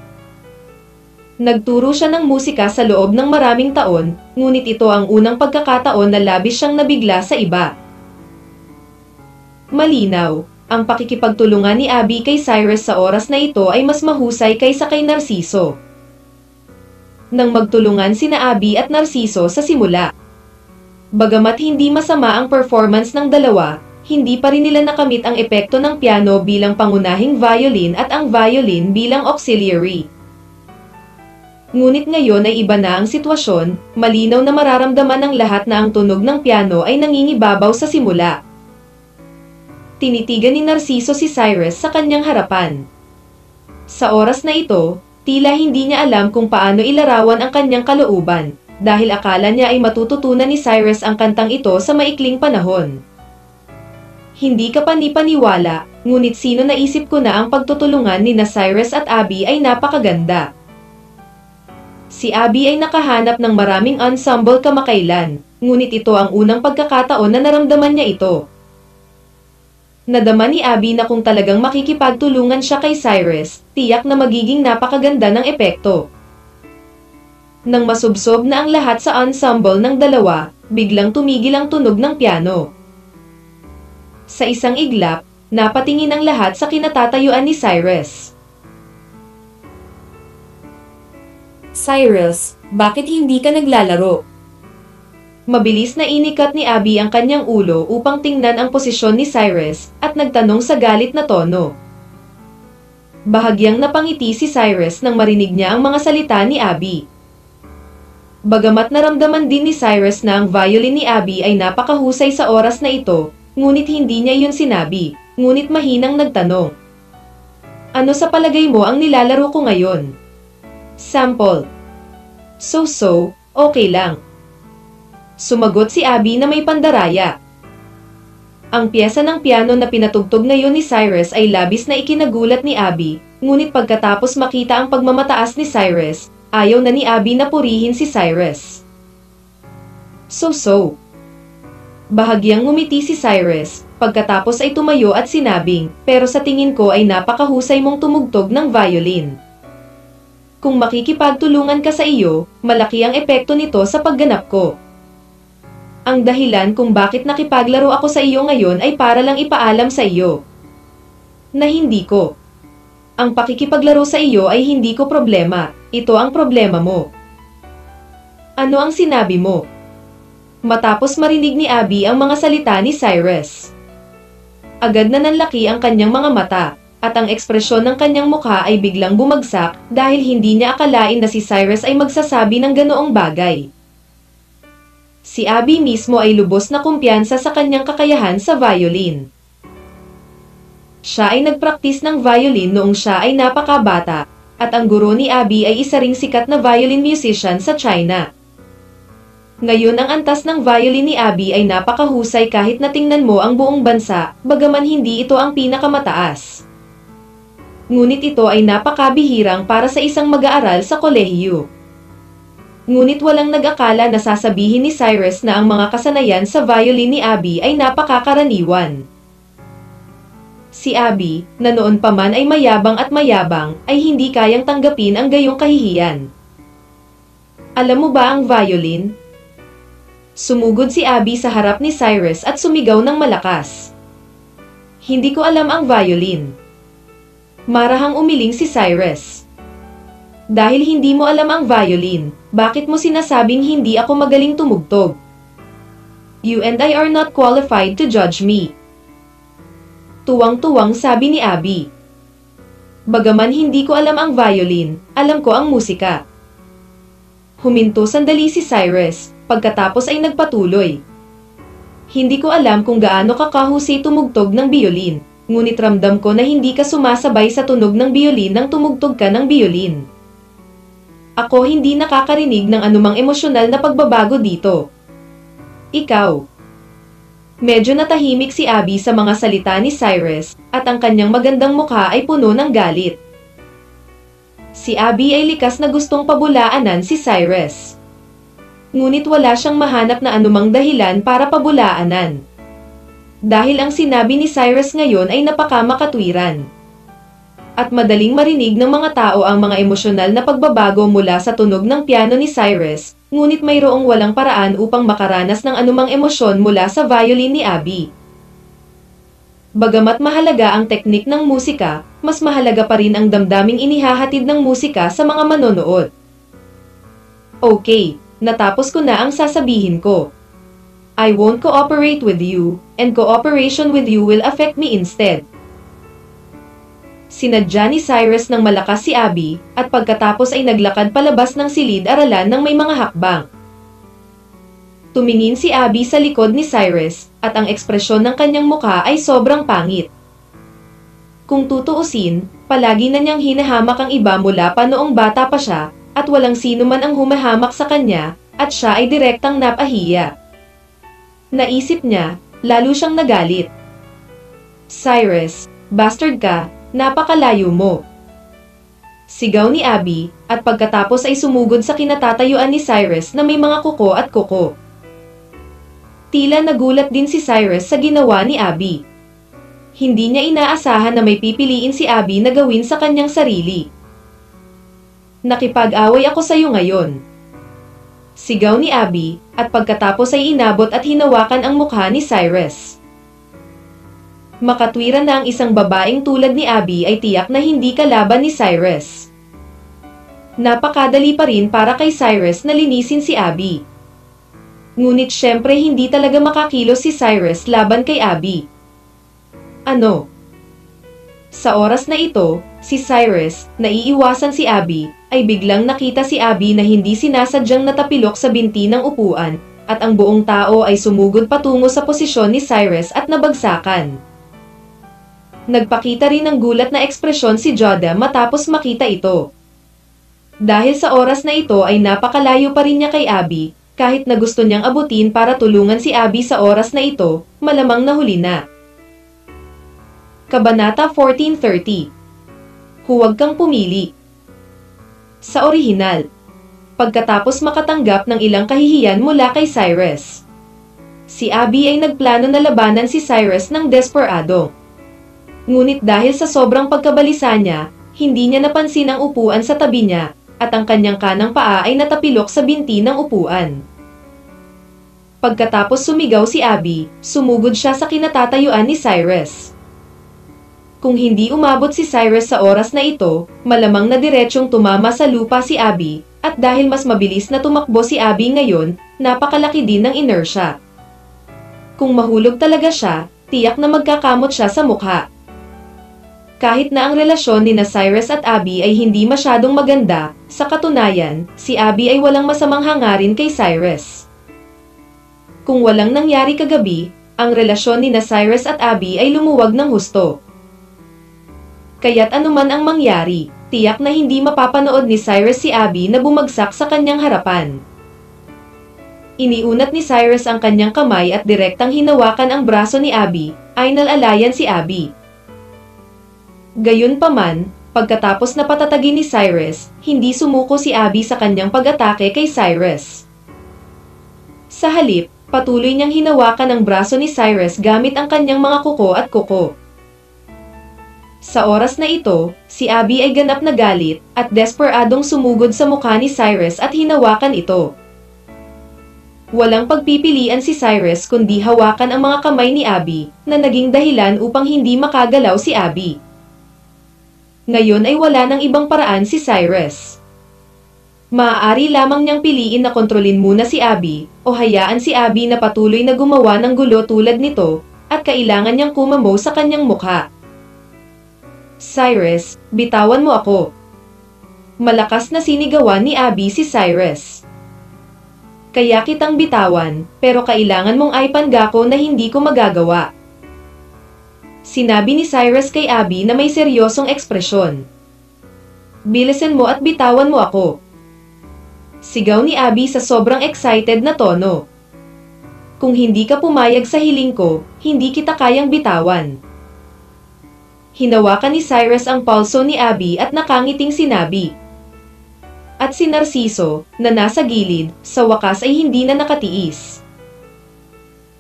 Nagturo siya ng musika sa loob ng maraming taon, ngunit ito ang unang pagkakataon na labis siyang nabigla sa iba. Malinaw, ang pakikipagtulungan ni Abby kay Cyrus sa oras na ito ay mas mahusay kaysa kay Narciso. Nang magtulungan sina Abby at Narciso sa simula. Bagamat hindi masama ang performance ng dalawa, hindi pa rin nila nakamit ang epekto ng piano bilang pangunahing violin at ang violin bilang auxiliary. Ngunit ngayon ay iba na ang sitwasyon, malinaw na mararamdaman ng lahat na ang tunog ng piano ay nangingibabaw sa simula. Tinitigan ni Narciso si Cyrus sa kanyang harapan. Sa oras na ito, tila hindi niya alam kung paano ilarawan ang kanyang kalooban, dahil akala niya ay matututunan ni Cyrus ang kantang ito sa maikling panahon. Hindi ka panipaniwala, ngunit sino naisip ko na ang pagtutulungan ni Cyrus at Abby ay napakaganda. Si Abby ay nakahanap ng maraming ensemble kamakailan, ngunit ito ang unang pagkakataon na naramdaman niya ito. Nadama ni Abby na kung talagang makikipagtulungan siya kay Cyrus, tiyak na magiging napakaganda ng epekto. Nang masubsob na ang lahat sa ensemble ng dalawa, biglang tumigil ang tunog ng piano. Sa isang iglap, napatingin ang lahat sa kinatatayuan ni Cyrus. Cyrus, bakit hindi ka naglalaro? Mabilis na inikat ni Abby ang kanyang ulo upang tingnan ang posisyon ni Cyrus at nagtanong sa galit na tono. Bahagyang napangiti si Cyrus nang marinig niya ang mga salita ni Abby. Bagamat naramdaman din ni Cyrus na ang violin ni Abby ay napakahusay sa oras na ito, ngunit hindi niya yun sinabi, ngunit mahinang nagtanong. Ano sa palagay mo ang nilalaro ko ngayon? Sample. So, okay lang. Sumagot si Abby na may pandaraya. Ang piyesa ng piano na pinatugtog ngayon ni Cyrus ay labis na ikinagulat ni Abby, ngunit pagkatapos makita ang pagmamataas ni Cyrus, ayaw na ni Abby na purihin si Cyrus. So. Bahagyang ngumiti si Cyrus, pagkatapos ay tumayo at sinabing, pero sa tingin ko ay napakahusay mong tumugtog ng violin. Kung makikipagtulungan ka sa iyo, malaki ang epekto nito sa pagganap ko. Ang dahilan kung bakit nakipaglaro ako sa iyo ngayon ay para lang ipaalam sa iyo na hindi ko. Ang pakikipaglaro sa iyo ay hindi ko problema, ito ang problema mo. Ano ang sinabi mo? Matapos marinig ni Abby ang mga salita ni Cyrus, agad na nanlaki ang kanyang mga mata, at ang ekspresyon ng kanyang mukha ay biglang bumagsak dahil hindi niya akalain na si Cyrus ay magsasabi ng ganoong bagay. Si Abby mismo ay lubos na kumpiyansa sa kanyang kakayahan sa violin. Siya ay nagpraktis ng violin noong siya ay napakabata, at ang guro ni Abby ay isa ring sikat na violin musician sa China. Ngayon ang antas ng violin ni Abby ay napakahusay kahit na tingnan mo ang buong bansa, bagaman hindi ito ang pinakamataas. Ngunit ito ay napakabihirang para sa isang mag-aaral sa kolehiyo. Ngunit walang nag-akala na sasabihin ni Cyrus na ang mga kasanayan sa violin ni Abby ay napakakaraniwan. Si Abby, na noon pa man ay mayabang, ay hindi kayang tanggapin ang gayong kahihiyan. Alam mo ba ang violin? Sumugod si Abby sa harap ni Cyrus at sumigaw ng malakas. Hindi ko alam ang violin. Marahang umiling si Cyrus. Dahil hindi mo alam ang violin, bakit mo sinasabing hindi ako magaling tumugtog? You and I are not qualified to judge me. Tuwang-tuwang sabi ni Abby. Bagaman hindi ko alam ang violin, alam ko ang musika. Huminto sandali si Cyrus, pagkatapos ay nagpatuloy. Hindi ko alam kung gaano ka kahusay tumugtog ng biolin, ngunit ramdam ko na hindi ka sumasabay sa tunog ng biolin nang tumugtog ka ng biolin. Ako hindi nakakarinig ng anumang emosyonal na pagbabago dito. Ikaw. Medyo natahimik si Abby sa mga salita ni Cyrus, at ang kanyang magandang mukha ay puno ng galit. Si Abby ay likas na gustong pabulaanan si Cyrus. Ngunit wala siyang mahanap na anumang dahilan para pabulaanan. Dahil ang sinabi ni Cyrus ngayon ay napakamakatwiran. At madaling marinig ng mga tao ang mga emosyonal na pagbabago mula sa tunog ng piano ni Cyrus, ngunit mayroong walang paraan upang makaranas ng anumang emosyon mula sa violin ni Abby. Bagamat mahalaga ang teknik ng musika, mas mahalaga pa rin ang damdaming inihahatid ng musika sa mga manonood. Okay, natapos ko na ang sasabihin ko. I won't cooperate with you, and cooperation with you will affect me instead. Sinadya ni Cyrus ng malakas si Abby, at pagkatapos ay naglakad palabas ng silid-aralan ng may mga hakbang. Tumingin si Abby sa likod ni Cyrus, at ang ekspresyon ng kanyang mukha ay sobrang pangit. Kung tutuusin, palagi na niyang hinahamak ang iba mula pa noong bata pa siya, at walang sino man ang humahamak sa kanya, at siya ay direktang napahiya. Naisip niya, lalo siyang nagalit. Cyrus, bastard ka, napakalayo mo. Sigaw ni Abby, at pagkatapos ay sumugod sa kinatatayuan ni Cyrus na may mga kuko at kuko. Tila nagulat din si Cyrus sa ginawa ni Abby. Hindi niya inaasahan na may pipiliin si Abby na gawin sa kanyang sarili. Nakipag-away ako sa iyo ngayon. Sigaw ni Abby, at pagkatapos ay inabot at hinawakan ang mukha ni Cyrus. Makatwiran na ang isang babaeng tulad ni Abby ay tiyak na hindi kalaban ni Cyrus. Napakadali pa rin para kay Cyrus na linisin si Abby. Ngunit syempre hindi talaga makakilos si Cyrus laban kay Abby. Ano? Sa oras na ito, si Cyrus, naiiwasan si Abby, ay biglang nakita si Abby na hindi sinasadyang natapilok sa binti ng upuan, at ang buong tao ay sumugod patungo sa posisyon ni Cyrus at nabagsakan. Nagpakita rin ng gulat na ekspresyon si Joda matapos makita ito. Dahil sa oras na ito ay napakalayo pa rin niya kay Abby, kahit na gusto niyang abutin para tulungan si Abby sa oras na ito, malamang nahuli na. Kabanata 14:30. Huwag kang pumili. Sa orihinal, pagkatapos makatanggap ng ilang kahihiyan mula kay Cyrus, si Abby ay nagplano na labanan si Cyrus ng desperado. Ngunit dahil sa sobrang pagkabalisa niya, hindi niya napansin ang upuan sa tabi niya, at ang kanyang kanang paa ay natapilok sa binti ng upuan. Pagkatapos sumigaw si Abby, sumugod siya sa kinatatayuan ni Cyrus. Kung hindi umabot si Cyrus sa oras na ito, malamang na diretsyong tumama sa lupa si Abby, at dahil mas mabilis na tumakbo si Abby ngayon, napakalaki din ng inertia. Kung mahulog talaga siya, tiyak na magkakamot siya sa mukha. Kahit na ang relasyon ni Cyrus at Abby ay hindi masyadong maganda, sa katunayan, si Abby ay walang masamang hangarin kay Cyrus. Kung walang nangyari kagabi, ang relasyon ni Cyrus at Abby ay lumuwag ng husto. Kaya't anuman ang mangyari, tiyak na hindi mapapanood ni Cyrus si Abby na bumagsak sa kanyang harapan. Iniunat ni Cyrus ang kanyang kamay at direktang hinawakan ang braso ni Abby, ay nalalayan si Abby. Gayunpaman, pagkatapos na patatagin ni Cyrus, hindi sumuko si Abby sa kanyang pag-atake kay Cyrus. Sa halip, patuloy niyang hinawakan ang braso ni Cyrus gamit ang kanyang mga kuko at kuko. Sa oras na ito, si Abby ay ganap na galit at desperadong sumugod sa mukha ni Cyrus at hinawakan ito. Walang pagpipilian si Cyrus kundi hawakan ang mga kamay ni Abby na naging dahilan upang hindi makagalaw si Abby. Ngayon ay wala nang ibang paraan si Cyrus. Maaari lamang niyang piliin na kontrolin muna si Abby o hayaan si Abby na patuloy na gumawa ng gulo tulad nito at kailangan niyang kumamo sa kanyang mukha. Cyrus, bitawan mo ako. Malakas na sinigawan ni Abby si Cyrus. Kaya kitang bitawan, pero kailangan mong ipangako na hindi ko magagawa. Sinabi ni Cyrus kay Abby na may seryosong ekspresyon. Bilisan mo at bitawan mo ako. Sigaw ni Abby sa sobrang excited na tono. Kung hindi ka pumayag sa hiling ko, hindi kita kayang bitawan. Hinawakan ni Cyrus ang palso ni Abby at nakangiting sinabi. At si Narciso, na nasa gilid, sa wakas ay hindi na nakatiis.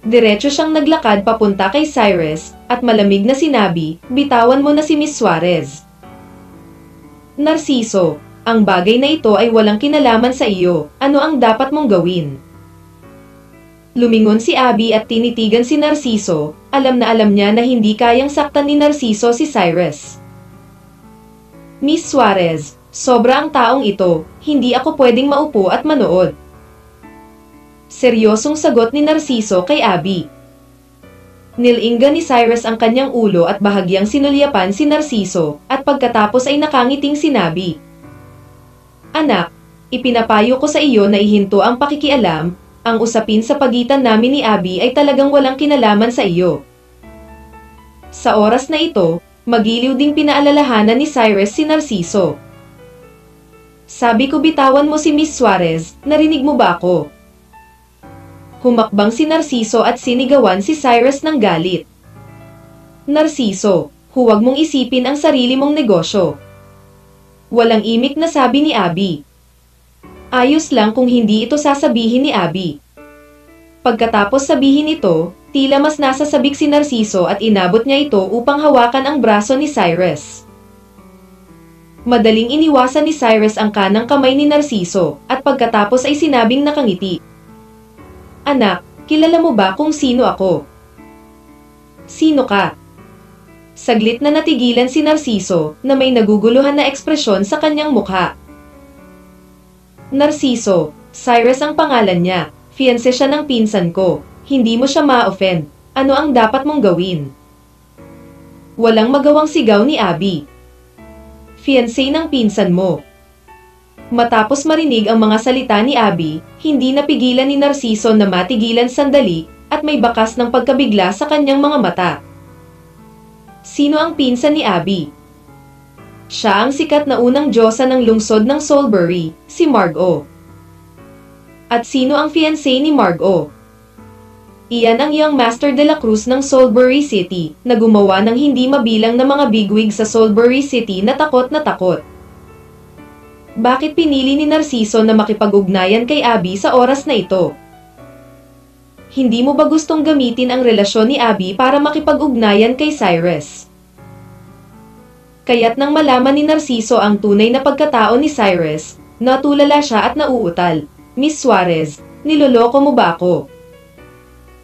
Diretso siyang naglakad papunta kay Cyrus, at malamig na sinabi, bitawan mo na si Miss Suarez. Narciso, ang bagay na ito ay walang kinalaman sa iyo, ano ang dapat mong gawin? Lumingon si Abby at tinitigan si Narciso, alam niya na hindi kayang saktan ni Narciso si Cyrus. Miss Suarez, sobra ang taong ito, hindi ako pwedeng maupo at manood. Seryosong sagot ni Narciso kay Abby. Nilinggan ni Cyrus ang kanyang ulo at bahagyang sinulyapan si Narciso, at pagkatapos ay nakangiting sinabi. Anak, ipinapayo ko sa iyo na ihinto ang pakikialam, ang usapin sa pagitan namin ni Abby ay talagang walang kinalaman sa iyo. Sa oras na ito, magiliw ding pinaalalahanan ni Cyrus si Narciso. Sabi ko bitawan mo si Miss Suarez, narinig mo ba ako? Humakbang si Narciso at sinigawan si Cyrus ng galit. Narciso, huwag mong isipin ang sarili mong negosyo. Walang imik na sabi ni Abby. Ayos lang kung hindi ito sasabihin ni Abby. Pagkatapos sabihin ito, tila mas nasasabik si Narciso at inabot niya ito upang hawakan ang braso ni Cyrus. Madaling iniwasan ni Cyrus ang kanang kamay ni Narciso at pagkatapos ay sinabing nakangiti. Anak, kilala mo ba kung sino ako? Sino ka? Saglit na natigilan si Narciso na may naguguluhan na ekspresyon sa kanyang mukha. Narciso, Cyrus ang pangalan niya. Fiancé siya ng pinsan ko. Hindi mo siya ma-offend. Ano ang dapat mong gawin? Walang magawang sigaw ni Abby. Fiancé ng pinsan mo. Matapos marinig ang mga salita ni Abby, hindi napigilan ni Narciso na matigilan sandali at may bakas ng pagkabigla sa kanyang mga mata. Sino ang pinsan ni Abby? Siya ang sikat na unang diyosa ng lungsod ng Soulbury, si Margot. At sino ang fiancé ni Margot? Iyan ang young Master de la Cruz ng Soulbury City, na gumawa ng hindi mabilang na mga bigwig sa Soulbury City na takot na takot. Bakit pinili ni Narciso na makipag-ugnayan kay Abby sa oras na ito? Hindi mo ba gustong gamitin ang relasyon ni Abby para makipag-ugnayan kay Cyrus? Kaya't nang malaman ni Narciso ang tunay na pagkatao ni Cyrus, natulala siya at nauutal. Miss Suarez, niloloko mo ba ako?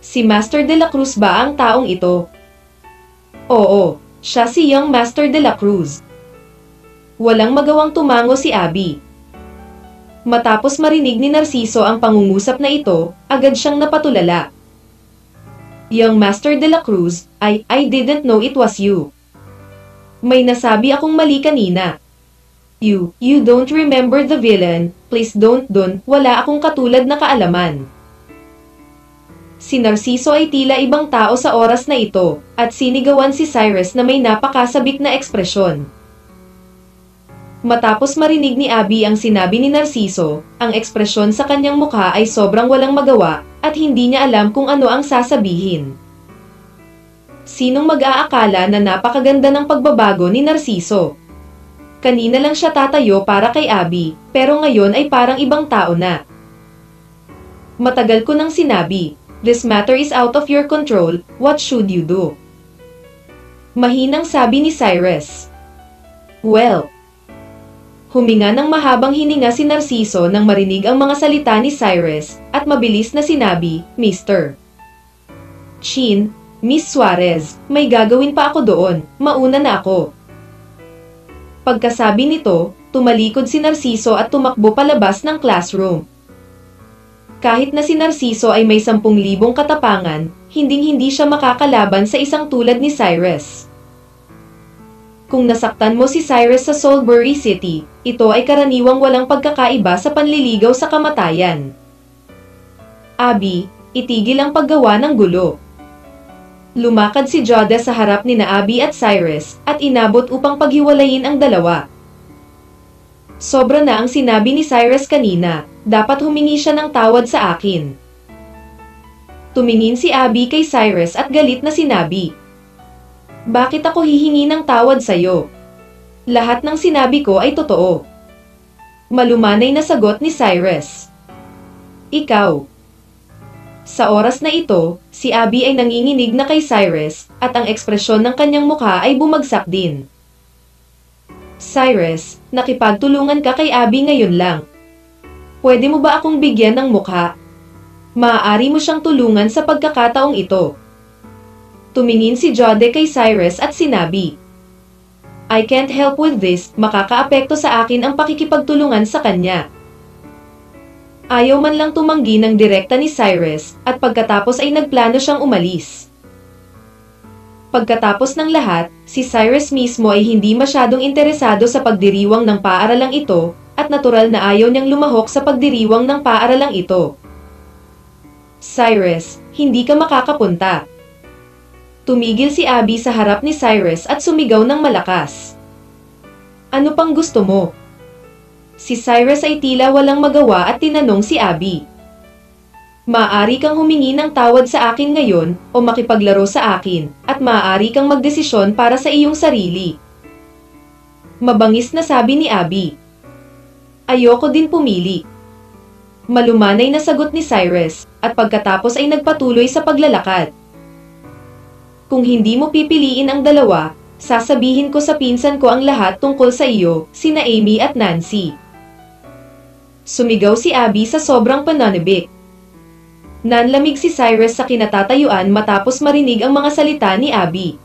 Si Master de la Cruz ba ang taong ito? Oo, siya si young Master de la Cruz. Walang magawang tumango si Abby. Matapos marinig ni Narciso ang pangungusap na ito, agad siyang napatulala. Young Master de la Cruz, I didn't know it was you. May nasabi akong mali kanina. You don't remember the villain, please don't, wala akong katulad na kaalaman. Si Narciso ay tila ibang tao sa oras na ito, at sinigawan si Cyrus na may napakasabik na ekspresyon. Matapos marinig ni Abby ang sinabi ni Narciso, ang ekspresyon sa kanyang mukha ay sobrang walang magawa, at hindi niya alam kung ano ang sasabihin. Sinong mag-aakala na napakaganda ng pagbabago ni Narciso? Kanina lang siya tatayo para kay Abby, pero ngayon ay parang ibang tao na. Matagal ko nang sinabi, this matter is out of your control, what should you do? Mahinang sabi ni Cyrus. Well, huminga ng mahabang hininga si Narciso nang marinig ang mga salita ni Cyrus, at mabilis na sinabi, Mr. Chin, Miss Suarez, may gagawin pa ako doon, mauna na ako. Pagkasabi nito, tumalikod si Narciso at tumakbo palabas ng classroom. Kahit na si Narciso ay may 10,000 katapangan, hinding-hindi siya makakalaban sa isang tulad ni Cyrus. Kung nasaktan mo si Cyrus sa Soulbury City, ito ay karaniwang walang pagkakaiba sa panliligaw sa kamatayan. Abby, itigil ang paggawa ng gulo. Lumakad si Joda sa harap ni Abby at Cyrus, at inabot upang paghiwalayin ang dalawa. Sobra na ang sinabi ni Cyrus kanina, dapat humingi siya ng tawad sa akin. Tumingin si Abby kay Cyrus at galit na sinabi, bakit ako hihingi ng tawad sa'yo? Lahat ng sinabi ko ay totoo. Malumanay na sagot ni Cyrus. Ikaw. Sa oras na ito, si Abby ay nanginginig na kay Cyrus, at ang ekspresyon ng kanyang mukha ay bumagsak din. Cyrus, nakipagtulungan ka kay Abby ngayon lang. Pwede mo ba akong bigyan ng mukha? Maaari mo siyang tulungan sa pagkakataong ito. Tumingin si Jode kay Cyrus at sinabi, I can't help with this, makakaapekto sa akin ang pakikipagtulungan sa kanya. Ayaw man lang tumanggi ng direkta ni Cyrus, at pagkatapos ay nagplano siyang umalis. Pagkatapos ng lahat, si Cyrus mismo ay hindi masyadong interesado sa pagdiriwang ng paaralang ito, at natural na ayaw niyang lumahok sa pagdiriwang ng paaralang ito. Cyrus, hindi ka makakapunta. Tumigil si Abby sa harap ni Cyrus at sumigaw ng malakas. Ano pang gusto mo? Si Cyrus ay tila walang magawa at tinanong si Abby. Maaari kang humingi ng tawad sa akin ngayon o makipaglaro sa akin, at maaari kang magdesisyon para sa iyong sarili. Mabangis na sabi ni Abby. Ayoko din pumili. Malumanay na sagot ni Cyrus, at pagkatapos ay nagpatuloy sa paglalakad. Kung hindi mo pipiliin ang dalawa, sasabihin ko sa pinsan ko ang lahat tungkol sa iyo, sina Amy at Nancy. Sumigaw si Abby sa sobrang pananabik. Nanlamig si Cyrus sa kinatatayuan matapos marinig ang mga salita ni Abby.